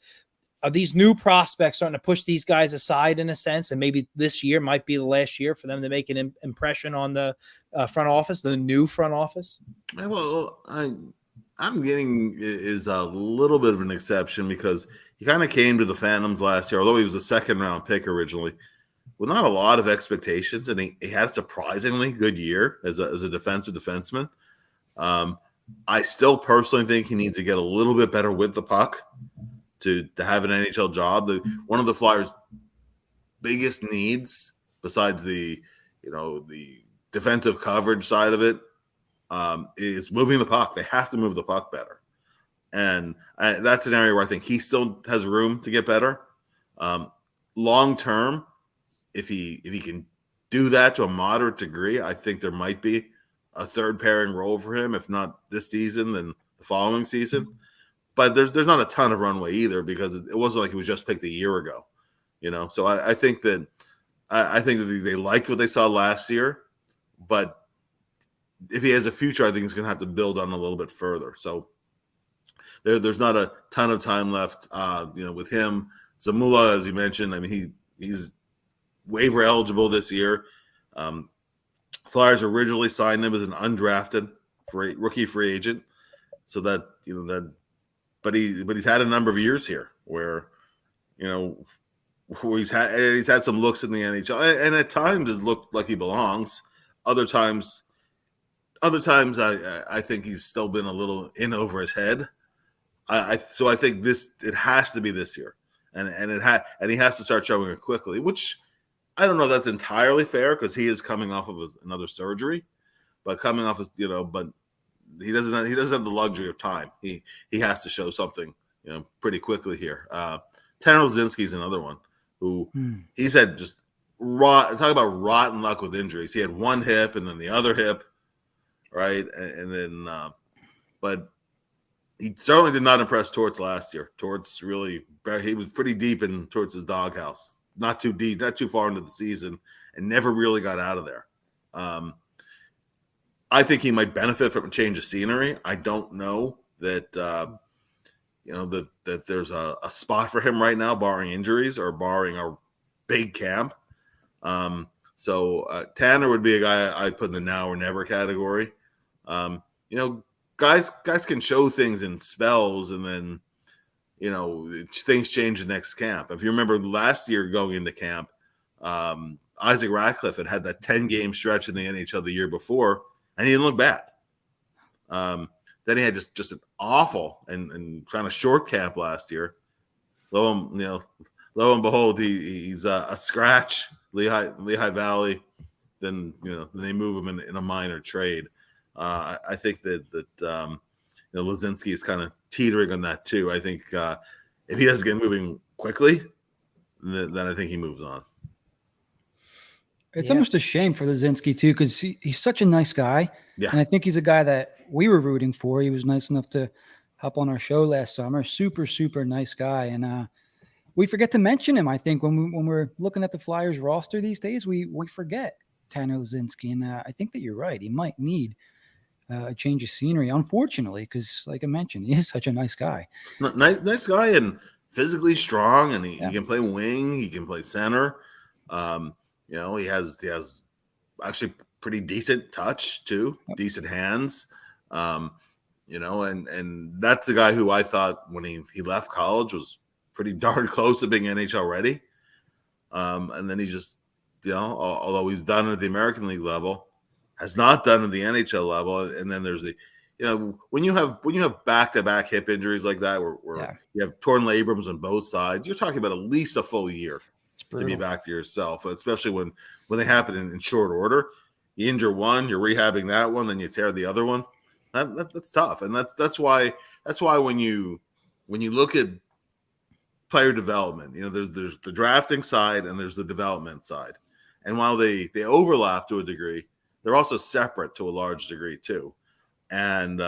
Are these new prospects starting to push these guys aside in a sense? And maybe this year might be the last year for them to make an impression on the front office, the new front office? Well, I'm getting is a little bit of an exception because he kind of came to the Phantoms last year, although he was a second-round pick originally, with not a lot of expectations, and he had a surprisingly good year as a defensive defenseman. I still personally think he needs to get a little bit better with the puck to have an NHL job. One of the Flyers' biggest needs, besides the defensive coverage side of it, is moving the puck. They have to move the puck better, and that's an area where I think he still has room to get better. Long term, if he can do that to a moderate degree, I think there might be a third pairing role for him. If not this season, then the following season. But there's not a ton of runway either because it wasn't like he was just picked a year ago, So I think that they liked what they saw last year, but if he has a future, I think he's going to have to build on a little bit further. So there's not a ton of time left, with him. Zamula, as you mentioned, I mean he's waiver eligible this year. Flyers originally signed him as an undrafted rookie free agent, so that but he's had a number of years here where he's had some looks in the NHL, and at times has looked like he belongs. Other times I think he's still been a little in over his head. So I think it has to be this year, and he has to start showing it quickly, which I don't know if that's entirely fair because he is coming off of another surgery, but but he doesn't have the luxury of time. He has to show something, pretty quickly here. Tanner Laczynski is another one who he's had just talk about rotten luck with injuries. He had one hip and then the other hip, right? And then, but he certainly did not impress Torts last year. Torts he was pretty deep in Torts' doghouse. Not too deep, not too far into the season, and never really got out of there. I think he might benefit from a change of scenery. I don't know that that there's a spot for him right now, barring injuries or barring a big camp. So Tanner would be a guy I'd put in the now or never category. Guys can show things in spells, and then things change the next camp. If you remember last year going into camp, Isaac Ratcliffe had that 10-game stretch in the NHL the year before, and he didn't look bad. Then he had just an awful and kind of short camp last year. Lo and behold, he's a scratch, Lehigh Valley. Then they move him in a minor trade. I think that Laczynski is kind of teetering on that too. I think if he doesn't get moving quickly, then I think he moves on. It's almost a shame for Laczynski too, because he's such a nice guy. Yeah. And I think he's a guy that we were rooting for. He was nice enough to hop on our show last summer. Super, super nice guy. And we forget to mention him, I think, when we're looking at the Flyers roster these days, we forget Tanner Laczynski. And I think that you're right. He might need a change of scenery, unfortunately, because like I mentioned, he is such a nice guy. Nice guy and physically strong, and he can play wing. He can play center. He has actually pretty decent touch too, decent hands. And that's the guy who I thought when he left college was pretty darn close to being NHL ready. And then he just, although he's done at the American League level, has not done at the NHL level. And then there's when you have back-to-back hip injuries like that, where you have torn labrums on both sides, you're talking about at least a full year to be back to yourself, especially when they happen in short order. You injure one, you're rehabbing that one, then you tear the other one. That's tough, and that's why when you look at player development, there's the drafting side and there's the development side, and while they overlap to a degree, they're also separate to a large degree too. And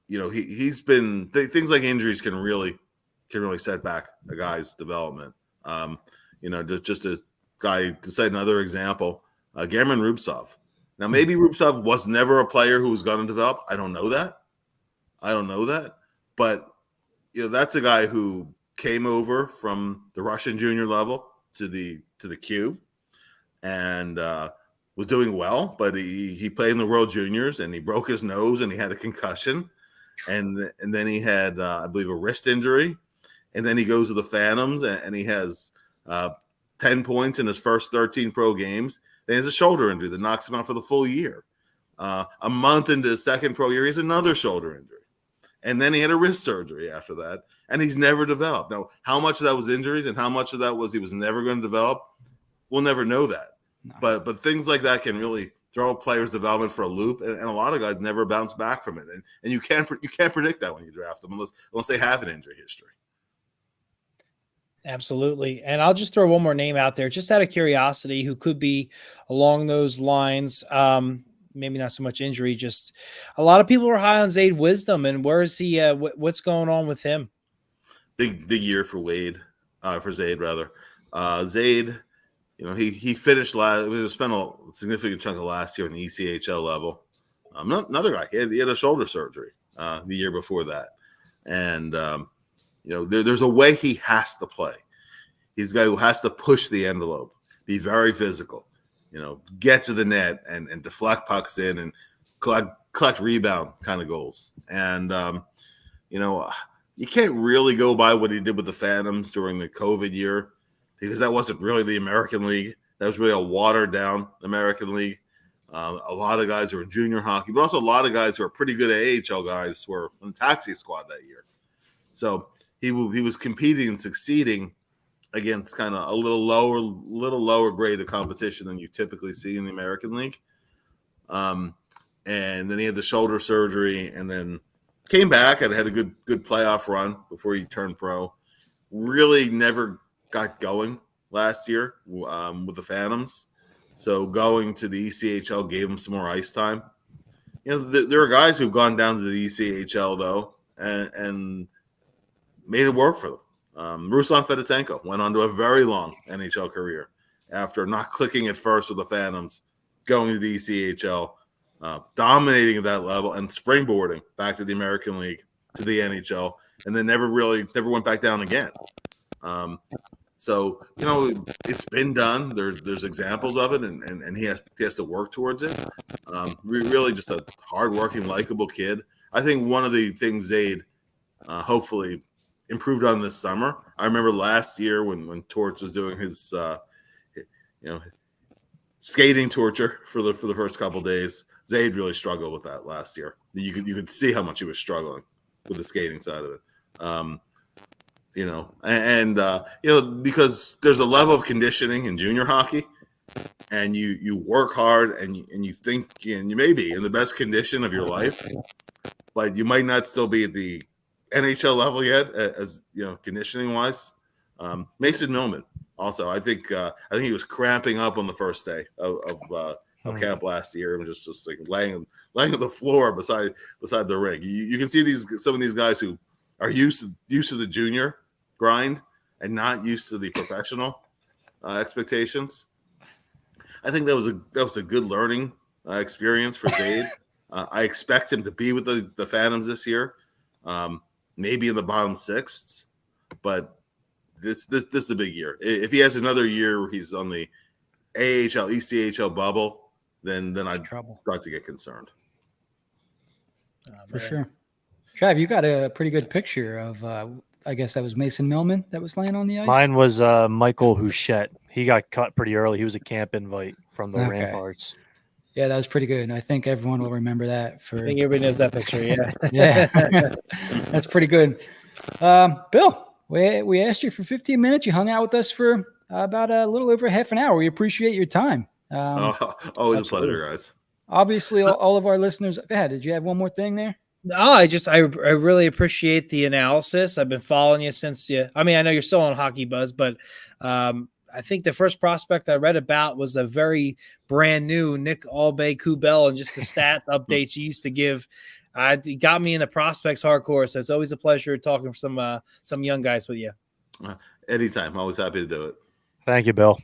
he's been things like injuries can really set back a guy's development. Just a guy to cite another example, German Rubtsov. Now, maybe Rubtsov was never a player who was going to develop. I don't know that. But that's a guy who came over from the Russian junior level to the Q, and was doing well. But he played in the World Juniors, and he broke his nose, and he had a concussion, and then he had I believe a wrist injury, and then he goes to the Phantoms, and he has 10 points in his first 13 pro games. Then he has a shoulder injury that knocks him out for the full year. A month into his second pro year, he has another shoulder injury. And then he had a wrist surgery after that, and he's never developed. Now, how much of that was injuries and how much of that was he was never going to develop, we'll never know that. No. But things like that can really throw a player's development for a loop, and a lot of guys never bounce back from it. And you can't predict that when you draft them unless they have an injury history. Absolutely. And I'll just throw one more name out there, just out of curiosity, who could be along those lines. Maybe not so much injury, just a lot of people are high on Zaid Wisdom. And where is he? What's going on with him? Big year for Zaid rather. Zaid, he finished he spent a significant chunk of last year in the ECHL level. Another guy, he had a shoulder surgery the year before that. And, there's a way he has to play. He's a guy who has to push the envelope, be very physical, get to the net and deflect pucks in and collect rebound kind of goals. And, you can't really go by what he did with the Phantoms during the COVID year, because that wasn't really the American League. That was really a watered-down American League. A lot of guys who are in junior hockey, but also a lot of guys who are pretty good AHL guys who were on the taxi squad that year. So he was competing and succeeding against kind of a little lower grade of competition than you typically see in the American League. And then he had the shoulder surgery, and then came back and had a good playoff run before he turned pro. Really never got going last year with the Phantoms. So going to the ECHL gave him some more ice time. There are guys who've gone down to the ECHL though, and made it work for them. Ruslan Fedotenko went on to a very long NHL career after not clicking at first with the Phantoms, going to the ECHL, dominating at that level, and springboarding back to the American League, to the NHL, and then never went back down again. So it's been done. There's examples of it, and he has to work towards it. Really, just a hardworking, likable kid. I think one of the things Zaid hopefully improved on this summer. I remember last year when Torts was doing his skating torture for the first couple of days. Zaid really struggled with that last year. You could see how much he was struggling with the skating side of it. Because there's a level of conditioning in junior hockey, and you work hard and you think and you may be in the best condition of your life, but you might not still be at the NHL level yet, as conditioning wise. Mason Millman also, I think he was cramping up on the first day of camp last year, and just like laying on the floor beside the rink. You can see some of these guys who are used to the junior grind and not used to the professional expectations. I think that was a good learning experience for Zaid. I expect him to be with the Phantoms this year. Maybe in the bottom sixths, but this is a big year. If he has another year where he's on the AHL, ECHL bubble, then I'd start to get concerned. For sure. Trav, you got a pretty good picture of, I guess that was Mason Millman that was laying on the ice? Mine was Michael Houchette. He got cut pretty early. He was a camp invite from the Ramparts. Yeah, that was pretty good. And I think everyone will remember that I for think everybody knows that picture. Yeah. yeah. That's pretty good. Bill, we asked you for 15 minutes. You hung out with us for about a little over half an hour. We appreciate your time. Always absolutely. a pleasure, guys. Obviously, all of our listeners. Go ahead. Did you have one more thing there? No, I really appreciate the analysis. I've been following you since I know you're still on Hockey Buzz, but I think the first prospect I read about was a very brand new Nick Albay-Kubel, and just the stat updates you used to give. It got me in the prospects hardcore. So it's always a pleasure talking to some young guys with you. Anytime. Always happy to do it. Thank you, Bill.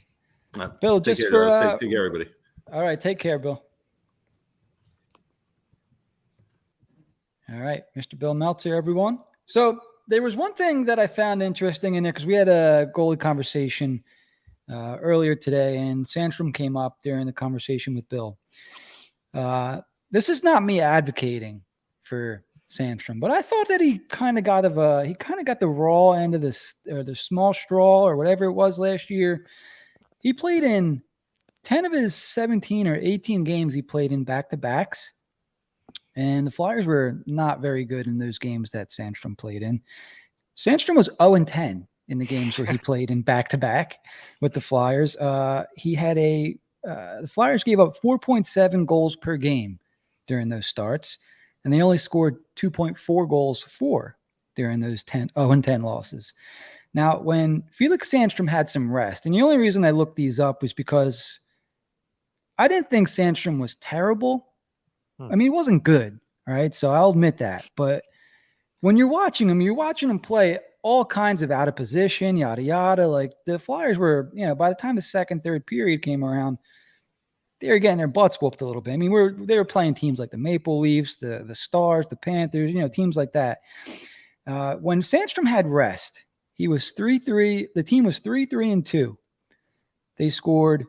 Bill, Take just care, for guys. Take care, everybody. all right, take care, Bill. All right, Mr. Bill Meltzer, everyone. So there was one thing that I found interesting in there because we had a goalie conversation earlier today, and Sandstrom came up during the conversation with Bill. This is not me advocating for Sandstrom, but I thought that he kind of got the raw end of this, or the small straw, or whatever it was last year. He played in 10 of his 17 or 18 games. He played in back-to-backs. And the Flyers were not very good in those games that Sandstrom played in. Sandstrom was 0-10 in the games where he played in back-to-back with the Flyers. The Flyers gave up 4.7 goals per game during those starts, and they only scored 2.4 goals for during those 0-10 losses. Now, when Felix Sandstrom had some rest, and the only reason I looked these up was because I didn't think Sandstrom was terrible. I mean, he wasn't good, all right? So I'll admit that. But when you're watching him play all kinds of out of position, yada, yada. Like the Flyers were, by the time the second, third period came around, they were getting their butts whooped a little bit. I mean, they were playing teams like the Maple Leafs, the Stars, the Panthers, teams like that. When Sandstrom had rest, he was 3-3. The team was 3-3-2. They scored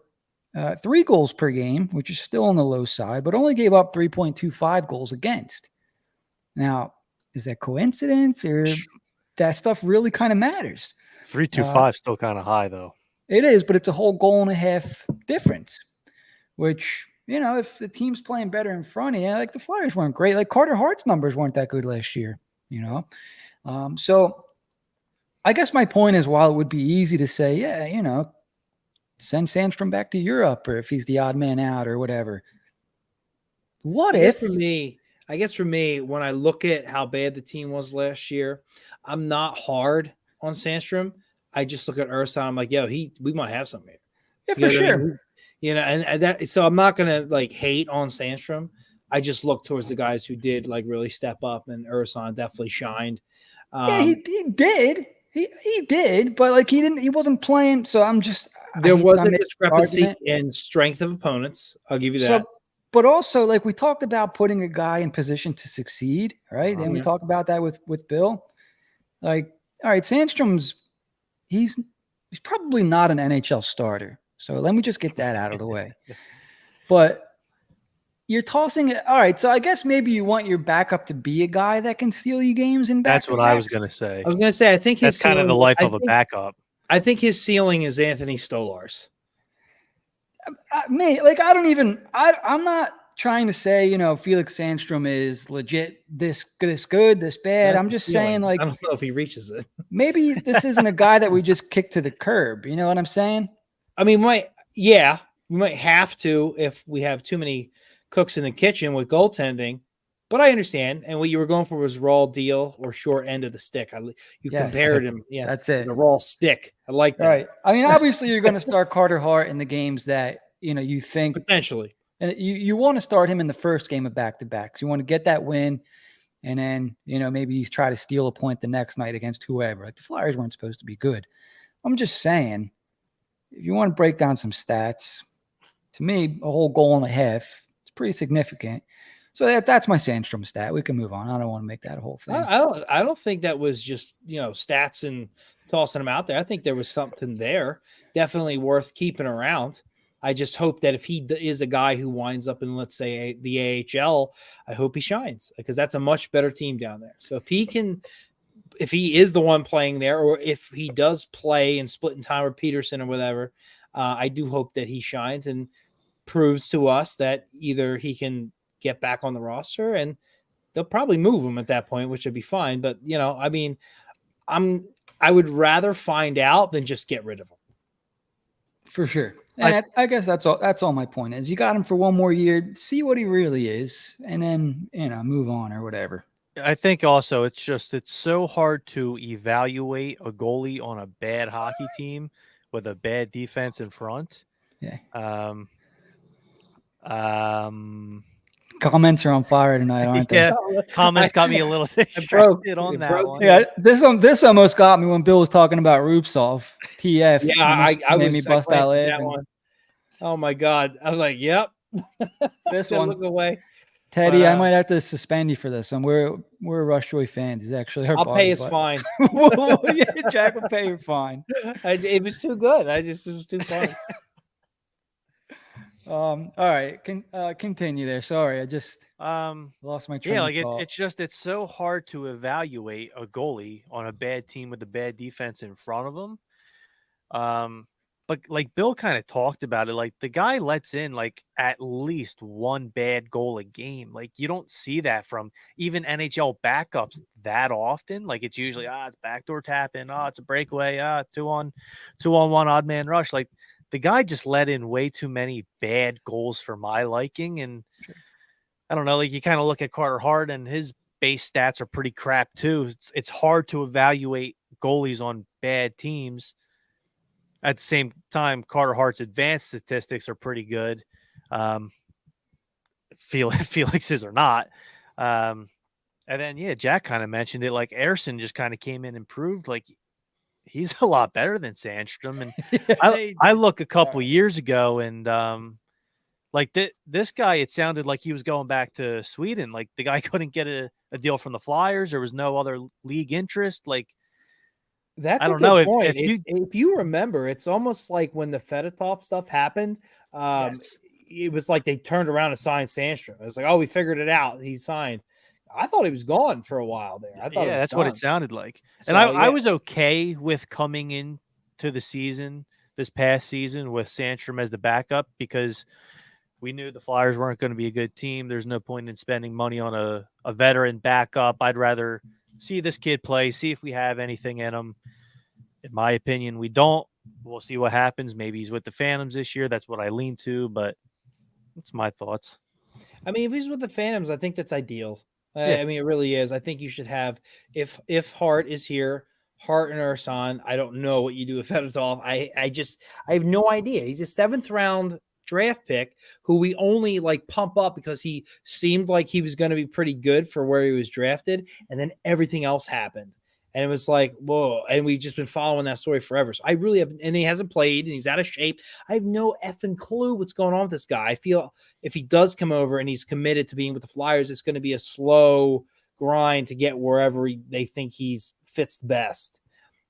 3 goals per game, which is still on the low side, but only gave up 3.25 goals against. Now, is that coincidence, or that stuff really kind of matters? 3.25 still kind of high, though. It is, but it's a whole goal and a half difference, which, if the team's playing better in front of you, like the Flyers weren't great. Like Carter Hart's numbers weren't that good last year, So I guess my point is, while it would be easy to say, send Sandstrom back to Europe, or if he's the odd man out or whatever. I guess for me, when I look at how bad the team was last year, I'm not hard on Sandstrom. I just look at Ursa. I'm like, we might have something here. Yeah, for sure. And that, so I'm not going to hate on Sandstrom. I just look towards the guys who did really step up, and Ursa definitely shined. Yeah, he did. He did, but he wasn't playing. So I'm just, there was a discrepancy in strength of opponents. I'll give you that. But also, we talked about putting a guy in position to succeed, right? Then we talked about that with Bill. All right, Sandstrom's he's probably not an NHL starter. So let me just get that out of the way. But you're tossing it. All right, so I guess maybe you want your backup to be a guy that can steal you games in back-to-backs. That's what I was going to say. I think that's kind of the life of a backup. I think his ceiling is Anthony Stolarz. I'm not trying to say, Felix Sandstrom is legit this good, this bad. I'm just saying, I don't know if he reaches it. Maybe this isn't a guy that we just kick to the curb. You know what I'm saying? I mean, we might have to if we have too many cooks in the kitchen with goaltending. But I understand. And what you were going for was raw deal or short end of the stick. Compared him. Yeah, that's it. The raw stick. I like that. Right. I mean, obviously, you're going to start Carter Hart in the games that, you think. Potentially. And you want to start him in the first game of back-to-backs. You want to get that win. And then, maybe you try to steal a point the next night against whoever. Like the Flyers weren't supposed to be good. I'm just saying, if you want to break down some stats, to me, a whole goal and a half, it's pretty significant. So that's my Sandstrom stat. We can move on. I don't want to make that a whole thing. I don't think that was just, stats and tossing them out there. I think there was something there. Definitely worth keeping around. I just hope that if he is a guy who winds up in, let's say, the AHL, I hope he shines, because that's a much better team down there. So if he is the one playing there, or if he does play and split in time with Peterson or whatever, I do hope that he shines. And proves to us that either he can get back on the roster, and they'll probably move him at that point, which would be fine. But I mean, I would rather find out than just get rid of him. For sure. And I guess that's all my point is. You got him for one more year, see what he really is, and then, move on or whatever. I think also it's so hard to evaluate a goalie on a bad hockey team with a bad defense in front. Yeah. Comments are on fire tonight, aren't they? Yeah, comments got me a little distracted on that one. Yeah, this almost got me when Bill was talking about Rupsov. TF. Yeah, I made me bust out laughing. One. Oh my God! I was like, "Yep." This one. Look away, Teddy. I might have to suspend you for this one. We're Rush Joy fans. He's actually our. I'll pay his fine. Yeah, Jack will pay your fine. It was too good. It was too fun. All right, continue there. Sorry, I just lost my train. Yeah, it's so hard to evaluate a goalie on a bad team with a bad defense in front of them. But like Bill kind of talked about it, like the guy lets in like at least one bad goal a game. Like you don't see that from even NHL backups that often. Like it's usually it's backdoor tapping, it's a breakaway, 2-on-1 odd man rush. Like the guy just let in way too many bad goals for my liking. And I don't know, like you kind of look at Carter Hart and his base stats are pretty crap too. It's hard to evaluate goalies on bad teams. At the same time, Carter Hart's advanced statistics are pretty good. Felix's are not. And then, Jack kind of mentioned it. Like Ersson just kind of came in and proved like he's a lot better than Sandstrom. And I look a couple years ago and this guy, it sounded like he was going back to Sweden. Like the guy couldn't get a deal from the Flyers. There was no other league interest. Like, that's a good point. If you remember, it's almost like when the Fedotov stuff happened, it was like they turned around and signed Sandstrom. It was like, we figured it out. He signed. I thought he was gone for a while there. I thought that's done. What it sounded like. So, and I was okay with coming into the season, this past season, with Sandstrom as the backup because we knew the Flyers weren't going to be a good team. There's no point in spending money on a veteran backup. I'd rather see this kid play, see if we have anything in him. In my opinion, we don't. We'll see what happens. Maybe he's with the Phantoms this year. That's what I lean to, but that's my thoughts. I mean, if he's with the Phantoms, I think that's ideal. I mean, it really is. I think you should have, if Hart is here, Hart and Ersan. I don't know what you do with Fedotov. I have no idea. He's a 7th round draft pick who we only like pump up because he seemed like he was going to be pretty good for where he was drafted, and then everything else happened. And it was like, whoa. And we've just been following that story forever. So I really have, and he hasn't played and he's out of shape. I have no effing clue what's going on with this guy. I feel if he does come over and he's committed to being with the Flyers, it's going to be a slow grind to get wherever they think he's fits best.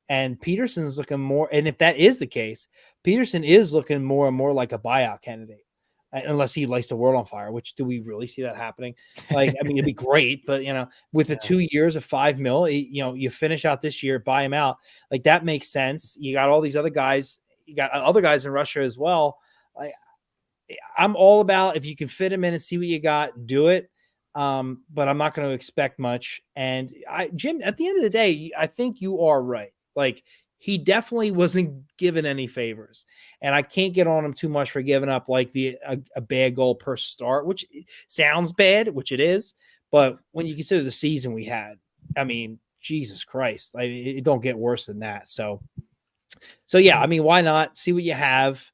And Peterson's looking more, and if that is the case, Peterson is looking more and more like a buyout candidate. Unless he lights the world on fire, which do we really see that happening? Like, I mean, it'd be great, but with the 2 years of $5 million, you finish out this year, buy him out. Like that makes sense. You got all these other guys. You got other guys in Russia as well. Like, I'm all about if you can fit him in and see what you got, do it. But I'm not going to expect much. And Jim, at the end of the day, I think you are right. Like, he definitely wasn't given any favors, and I can't get on him too much for giving up like a bad goal per start, which sounds bad, which it is. But when you consider the season we had, I mean, Jesus Christ, it don't get worse than that. So yeah, I mean, why not see what you have?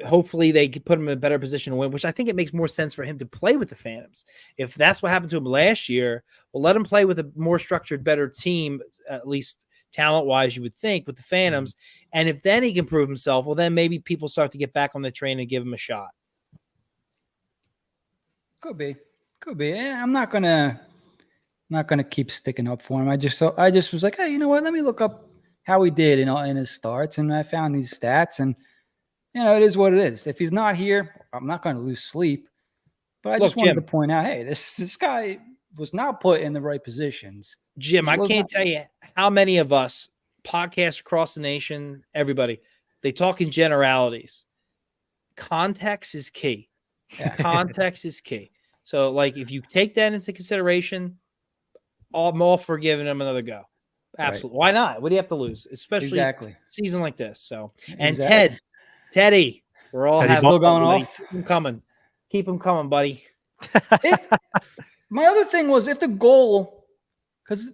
Hopefully they can put him in a better position to win, which I think it makes more sense for him to play with the Phantoms. If that's what happened to him last year, well, let him play with a more structured, better team, at least talent-wise, you would think, with the Phantoms. And if then he can prove himself, well, then maybe people start to get back on the train and give him a shot. Could be. Yeah, I'm not gonna keep sticking up for him. I just was like, hey, you know what? Let me look up how he did in his starts, and I found these stats, and it is what it is. If he's not here, I'm not going to lose sleep. But I just wanted to point out, hey, this guy was not put in the right positions. Jim, I can't tell you how many of us, podcasts across the nation, everybody, they talk in generalities. Context is key. Yeah. Context is key. So, like, if you take that into consideration, I'm all for giving him another go. Absolutely. Why not? What do you have to lose? Especially Exactly. season like this. So, and Exactly. Teddy, we're all Teddy having Still fun, going buddy. off. Keep him coming. Keep him coming, buddy. If my other thing was if the goal, because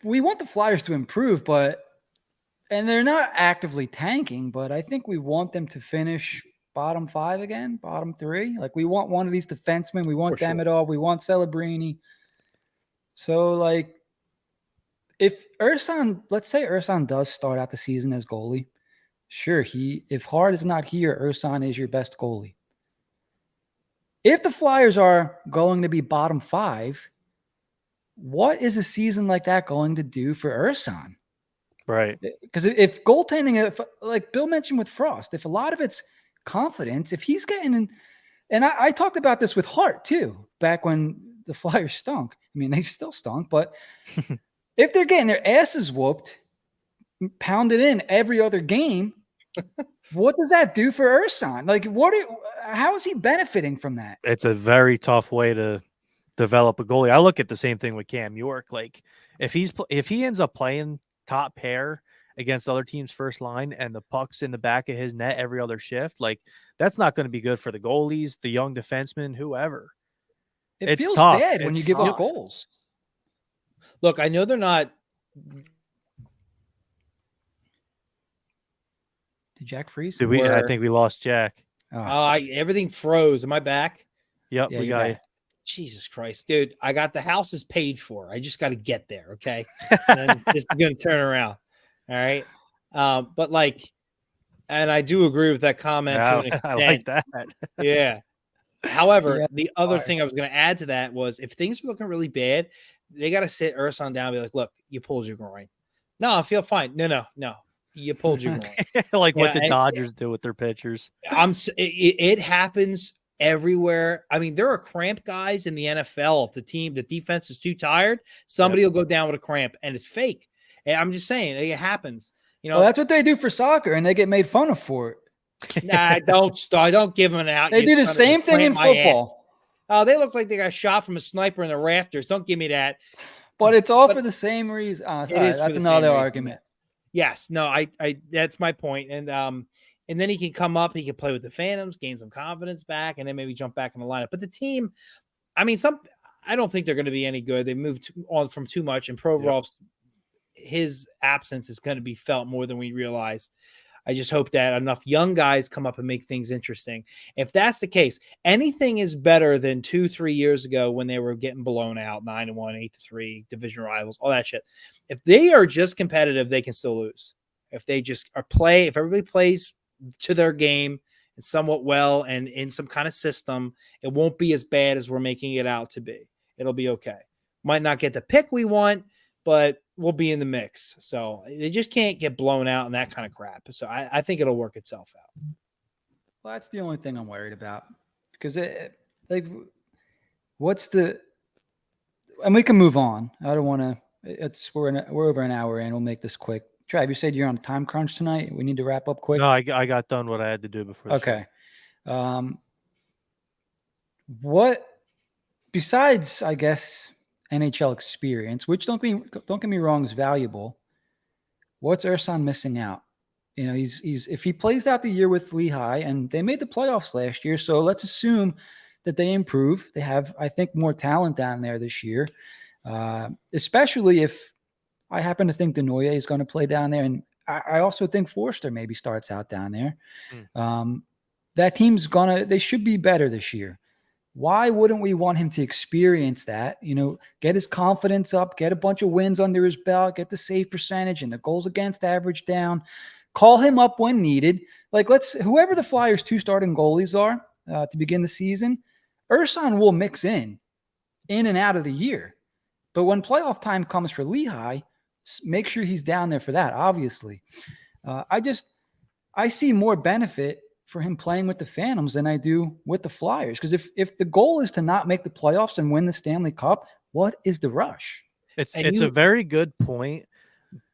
we want the Flyers to improve, and they're not actively tanking, but I think we want them to finish bottom 5 again, bottom 3. Like we want one of these defensemen. We want For sure. Demidov. We want Celebrini. So like if let's say Ursan does start out the season as goalie, sure, if Hart is not here, Ursan is your best goalie. If the Flyers are going to be bottom 5, what is a season like that going to do for Ursan? Right. Because if goaltending, like Bill mentioned with Frost, if a lot of it's confidence, if he's getting in, and I talked about this with Hart too, back when the Flyers stunk. I mean, they still stunk, but if they're getting their asses whooped, pounded in every other game, what does that do for Ursan? Like, how is he benefiting from that? It's a very tough way to develop a goalie. I look at the same thing with Cam York. Like if he ends up playing top pair against other teams' first line and the puck's in the back of his net every other shift, like that's not going to be good for the goalies, the young defensemen, whoever. It It's feels tough. bad when It's you give tough. up goals. Look, I know they're not. Did Jack freeze? Did we? I think we lost Jack. Oh, Everything froze. Am I back? Yep, yeah, we you're got back. you. Jesus Christ, dude! I got the house is paid for. I just got to get there. Okay, and then it's going to turn around. All right, but like, and I do agree with that comment to an I extent. like that. Yeah. However, Yeah, the other fire. thing I was going to add to that was if things are looking really bad, they got to sit Ursan down and be like, look, you pulled your groin. No, I feel fine. No. You pulled your groin. Like what Yeah, the and- Dodgers do with their pitchers. It happens everywhere. I mean, there are cramp guys in the NFL. If the defense is too tired, somebody will go down with a cramp and it's fake. And I'm just saying it happens. You know, Well, that's what they do for soccer, and they get made fun of for it. nah, don't start. Don't give them an out. They you do the son of a same thing in cramp my ass. football, Oh, they look like they got shot from a sniper in the rafters. Don't give me that. but it's all But for the same reason. It is. For That's the another same reason, argument. Yes. No. I. That's my point. And then he can come up. He can play with the Phantoms, gain some confidence back, and then maybe jump back in the lineup. But the team, I mean, I don't think they're going to be any good. They moved on from too much, and Provorov's his absence is going to be felt more than we realize. I just hope that enough young guys come up and make things interesting. If that's the case, anything is better than 2-3 years ago when they were getting blown out 9-1, 8-3, division rivals, all that shit. If they are just competitive, they can still lose. If they just if everybody plays to their game and somewhat well and in some kind of system, it won't be as bad as we're making it out to be. It'll be okay. Might not get the pick we want, but we'll be in the mix. So they just can't get blown out and that kind of crap. So I think it'll work itself out. Well, that's the only thing I'm worried about because and we can move on. I don't want to. We're over an hour in. We'll make this quick. Trav, you said you're on a time crunch tonight. We need to wrap up quick. No, I got done what I had to do before. The Okay. What besides, I guess, NHL experience, which don't get me wrong, is valuable. What's Ursan missing out? You know, he's if he plays out the year with Lehigh, and they made the playoffs last year, so let's assume that they improve. They have, I think, more talent down there this year, especially if I happen to think Denoye is going to play down there, and I also think Forster maybe starts out down there. That team's they should be better this year. Why wouldn't we want him to experience that? You know, get his confidence up, get a bunch of wins under his belt, get the save percentage and the goals against average down. Call him up when needed. Like whoever the Flyers' 2 starting goalies are to begin the season, Ursan will mix in and out of the year. But when playoff time comes for Lehigh, make sure he's down there for that. Obviously, I see more benefit for him playing with the Phantoms than I do with the Flyers. Because if the goal is to not make the playoffs and win the Stanley Cup, what is the rush? It's a very good point,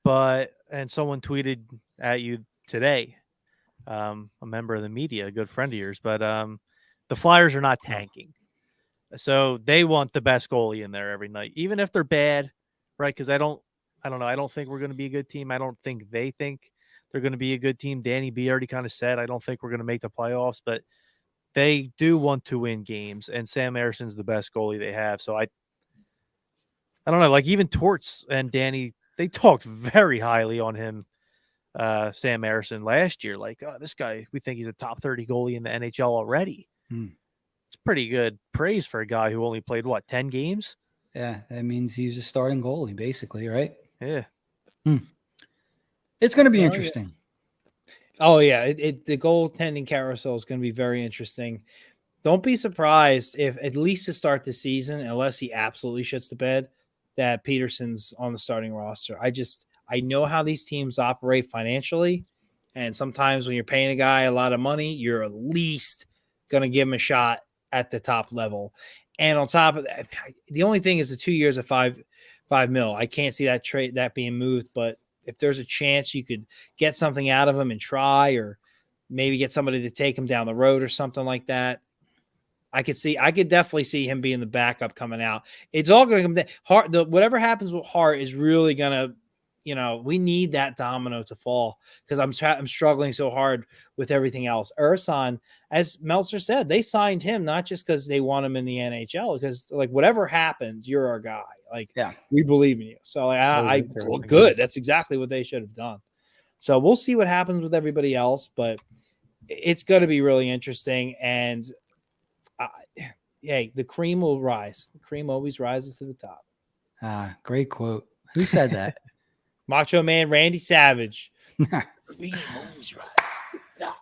and someone tweeted at you today, a member of the media, a good friend of yours, but the the Flyers are not tanking. So they want the best goalie in there every night, even if they're bad, right? Because I don't know. I don't think we're going to be a good team. I don't think they think they're going to be a good team. Danny B already kind of said, I don't think we're going to make the playoffs, but they do want to win games, and Sam Erson's the best goalie they have. So I don't know. Like even Torts and Danny, they talked very highly on him, Sam Erson last year. Like, oh, this guy, we think he's a top 30 goalie in the NHL already. It's pretty good praise for a guy who only played, 10 games? Yeah, that means he's a starting goalie, basically, right? Yeah. It's going to be Oh, interesting. Oh yeah, the goaltending carousel is going to be very interesting. Don't be surprised if at least to start the season, unless he absolutely shits the bed, that Peterson's on the starting roster. I know how these teams operate financially, and sometimes when you're paying a guy a lot of money, you're at least going to give him a shot at the top level. And on top of that, the only thing is the 2 years of $5 million. I can't see that being moved, but if there's a chance you could get something out of him and try, or maybe get somebody to take him down the road or something like that, I could definitely see him being the backup coming out. It's all going to come down. Hart, whatever happens with Hart is really going to, we need that domino to fall, because I'm struggling so hard with everything else. Ersan, as Meltzer said, they signed him not just because they want him in the NHL, because like whatever happens, you're our guy. Like, Yeah, we believe in you. So good. That's exactly what they should have done. So we'll see what happens with everybody else, but it's going to be really interesting. And hey, the cream will rise. The cream always rises to the top. Great quote. Who said that? Macho Man Randy Savage. Cream always rises to the top.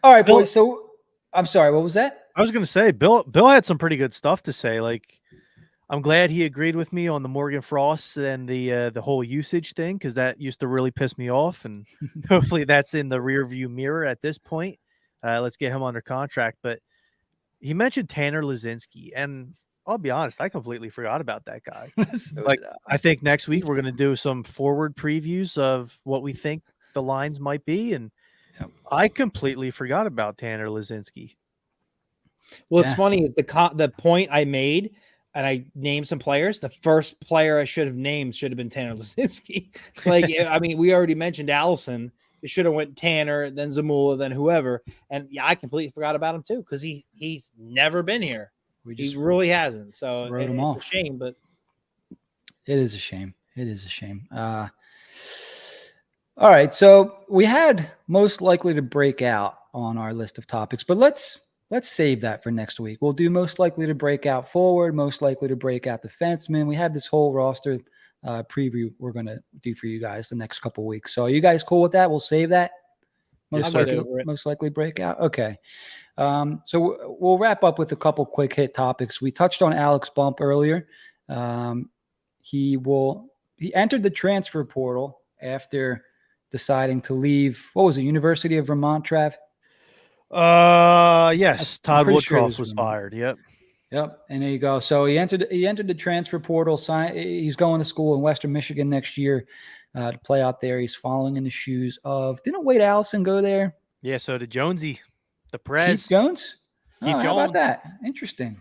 All right, boys. So I'm sorry. What was that? I was going to say, Bill had some pretty good stuff to say. Like, I'm glad he agreed with me on the Morgan Frost and the whole usage thing, because that used to really piss me off. And hopefully that's in the rearview mirror at this point. Let's get him under contract. But he mentioned Tanner Lazinski, and I'll be honest, I completely forgot about that guy. I think next week we're going to do some forward previews of what we think the lines might be, and I completely forgot about Tanner Lazinski. Well, it's funny is the point I made, and I named some players. The first player I should have named should have been Tanner Lazinski. Like, I mean, we already mentioned Allison. It should have went Tanner, then Zamula, then whoever. And yeah, I completely forgot about him too, because he's never been here. He really hasn't. So it's a shame, but it is a shame. It is a shame. All right, so we had most likely to break out on our list of topics, but let's save that for next week. We'll do most likely to break out forward, most likely to break out defenseman. We have this whole roster preview we're going to do for you guys the next couple of weeks. So are you guys cool with that? We'll save that. Most likely breakout. Okay. So we'll wrap up with a couple quick hit topics. We touched on Alex Bump earlier. He entered the transfer portal after deciding to leave. What was it? University of Vermont, Trav? Yes. Todd Woodcroft was fired. Yep. And there you go. So he entered the transfer portal. He's going to school in Western Michigan next year to play out there. He's following in the shoes of, didn't Wade Allison go there? Yeah. So did Jonesy, the Prez. Keith Jones? Keith Jones. How about that? Interesting.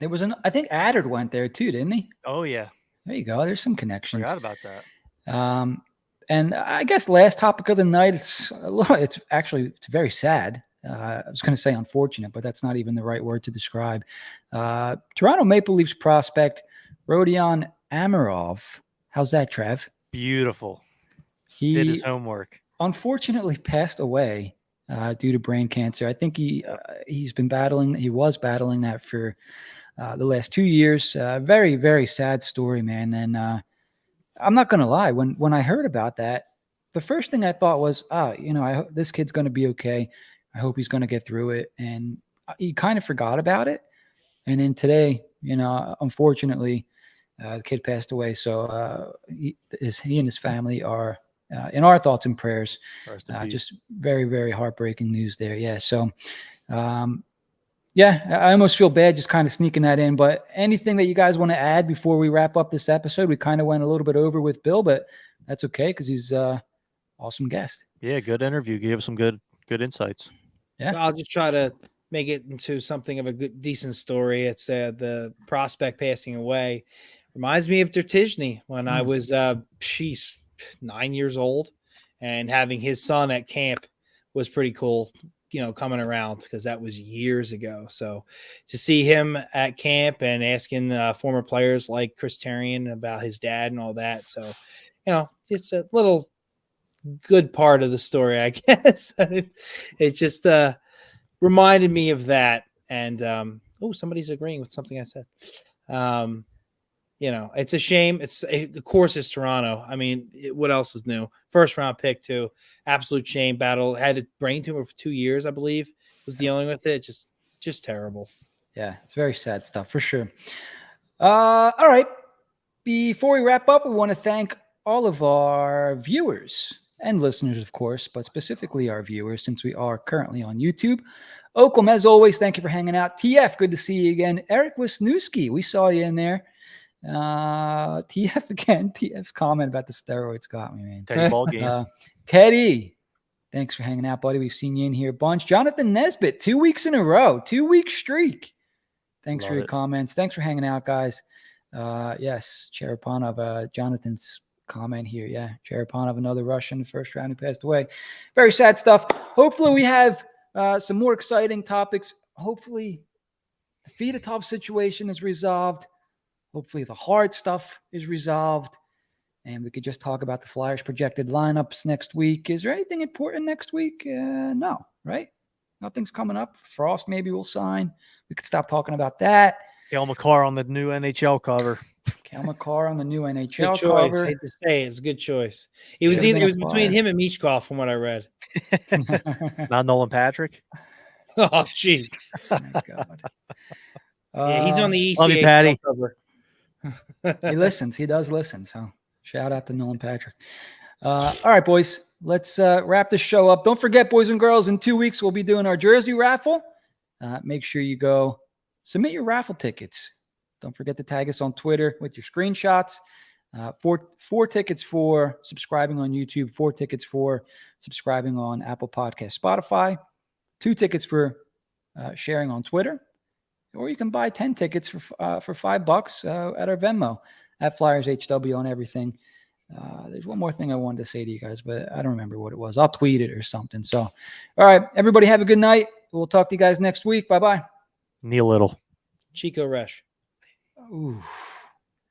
There was I think Addard went there too, didn't he? Oh yeah. There you go. There's some connections. Forgot about that. And I guess last topic of the night, it's very sad. I was going to say unfortunate, but that's not even the right word to describe. Toronto Maple Leafs prospect Rodion Amirov. How's that, Trev? Beautiful. He did his homework. Unfortunately passed away due to brain cancer. I think he was battling that for the last 2 years. Very, very sad story, man. And I'm not going to lie. When I heard about that, the first thing I thought was, I hope this kid's going to be okay. I hope he's going to get through it. And you kind of forgot about it. And then today, unfortunately, the kid passed away. So he and his family are in our thoughts and prayers. Just very, very heartbreaking news there. Yeah. So, I almost feel bad just kind of sneaking that in. But anything that you guys want to add before we wrap up this episode? We kind of went a little bit over with Bill, but that's okay because he's an awesome guest. Yeah, good interview. Gave some good insights. Yeah. I'll just try to make it into something of a good, decent story. It's the prospect passing away. Reminds me of Tertizny when I was, 9 years old, and having his son at camp was pretty cool, coming around, because that was years ago. So to see him at camp and asking former players like Chris Therien about his dad and all that. So, it's a little good part of the story, I guess. It just reminded me of that. And somebody's agreeing with something I said. It's a shame. Of course, it's Toronto. I mean, what else is new? First round pick too. Absolute shame. Battle, had a brain tumor for 2 years, I believe. Was dealing with it. Just terrible. Yeah, it's very sad stuff for sure. All right. Before we wrap up, we want to thank all of our viewers and listeners, of course, but specifically our viewers, since we are currently on YouTube. Oakham, as always, thank you for hanging out. TF, good to see you again. Eric Wisniewski, we saw you in there. TF again. TF's comment about the steroids got me, man. Teddy ball game. Teddy, thanks for hanging out, buddy. We've seen you in here a bunch. Jonathan Nesbitt, 2 weeks in a row, 2-week streak. Thanks for your comments. Thanks for hanging out, guys. Yes, Cherepanov, Jonathan's comment here. Yeah, Cherepanov, another Russian in the first round who passed away. Very sad stuff. Hopefully we have some more exciting topics. Hopefully the Fedotov situation is resolved. Hopefully the hard stuff is resolved. And we could just talk about the Flyers' projected lineups next week. Is there anything important next week? No, right? Nothing's coming up. Frost maybe will sign. We could stop talking about that. Cale Makar on the new NHL cover. Cale Makar on the new Good NHL choice. cover. Hate to say it's a good choice. It was between him and Michkov, from what I read. Not Nolan Patrick. Oh, jeez. Oh, my God. Yeah, he's on the ECHL Love you, Patty. cover. He listens. He does listen. So shout out to Nolan Patrick. All right, boys. Let's wrap this show up. Don't forget, boys and girls, in 2 weeks, we'll be doing our jersey raffle. Make sure you go submit your raffle tickets. Don't forget to tag us on Twitter with your screenshots. Four tickets for subscribing on YouTube, 4 tickets for subscribing on Apple Podcasts, Spotify, 2 tickets for sharing on Twitter, or you can buy 10 tickets for $5 at our Venmo at Flyers HW on everything. There's one more thing I wanted to say to you guys, but I don't remember what it was. I'll tweet it or something. So, all right, everybody have a good night. We'll talk to you guys next week. Bye-bye. Neil Little. Chico Resch. Ooh.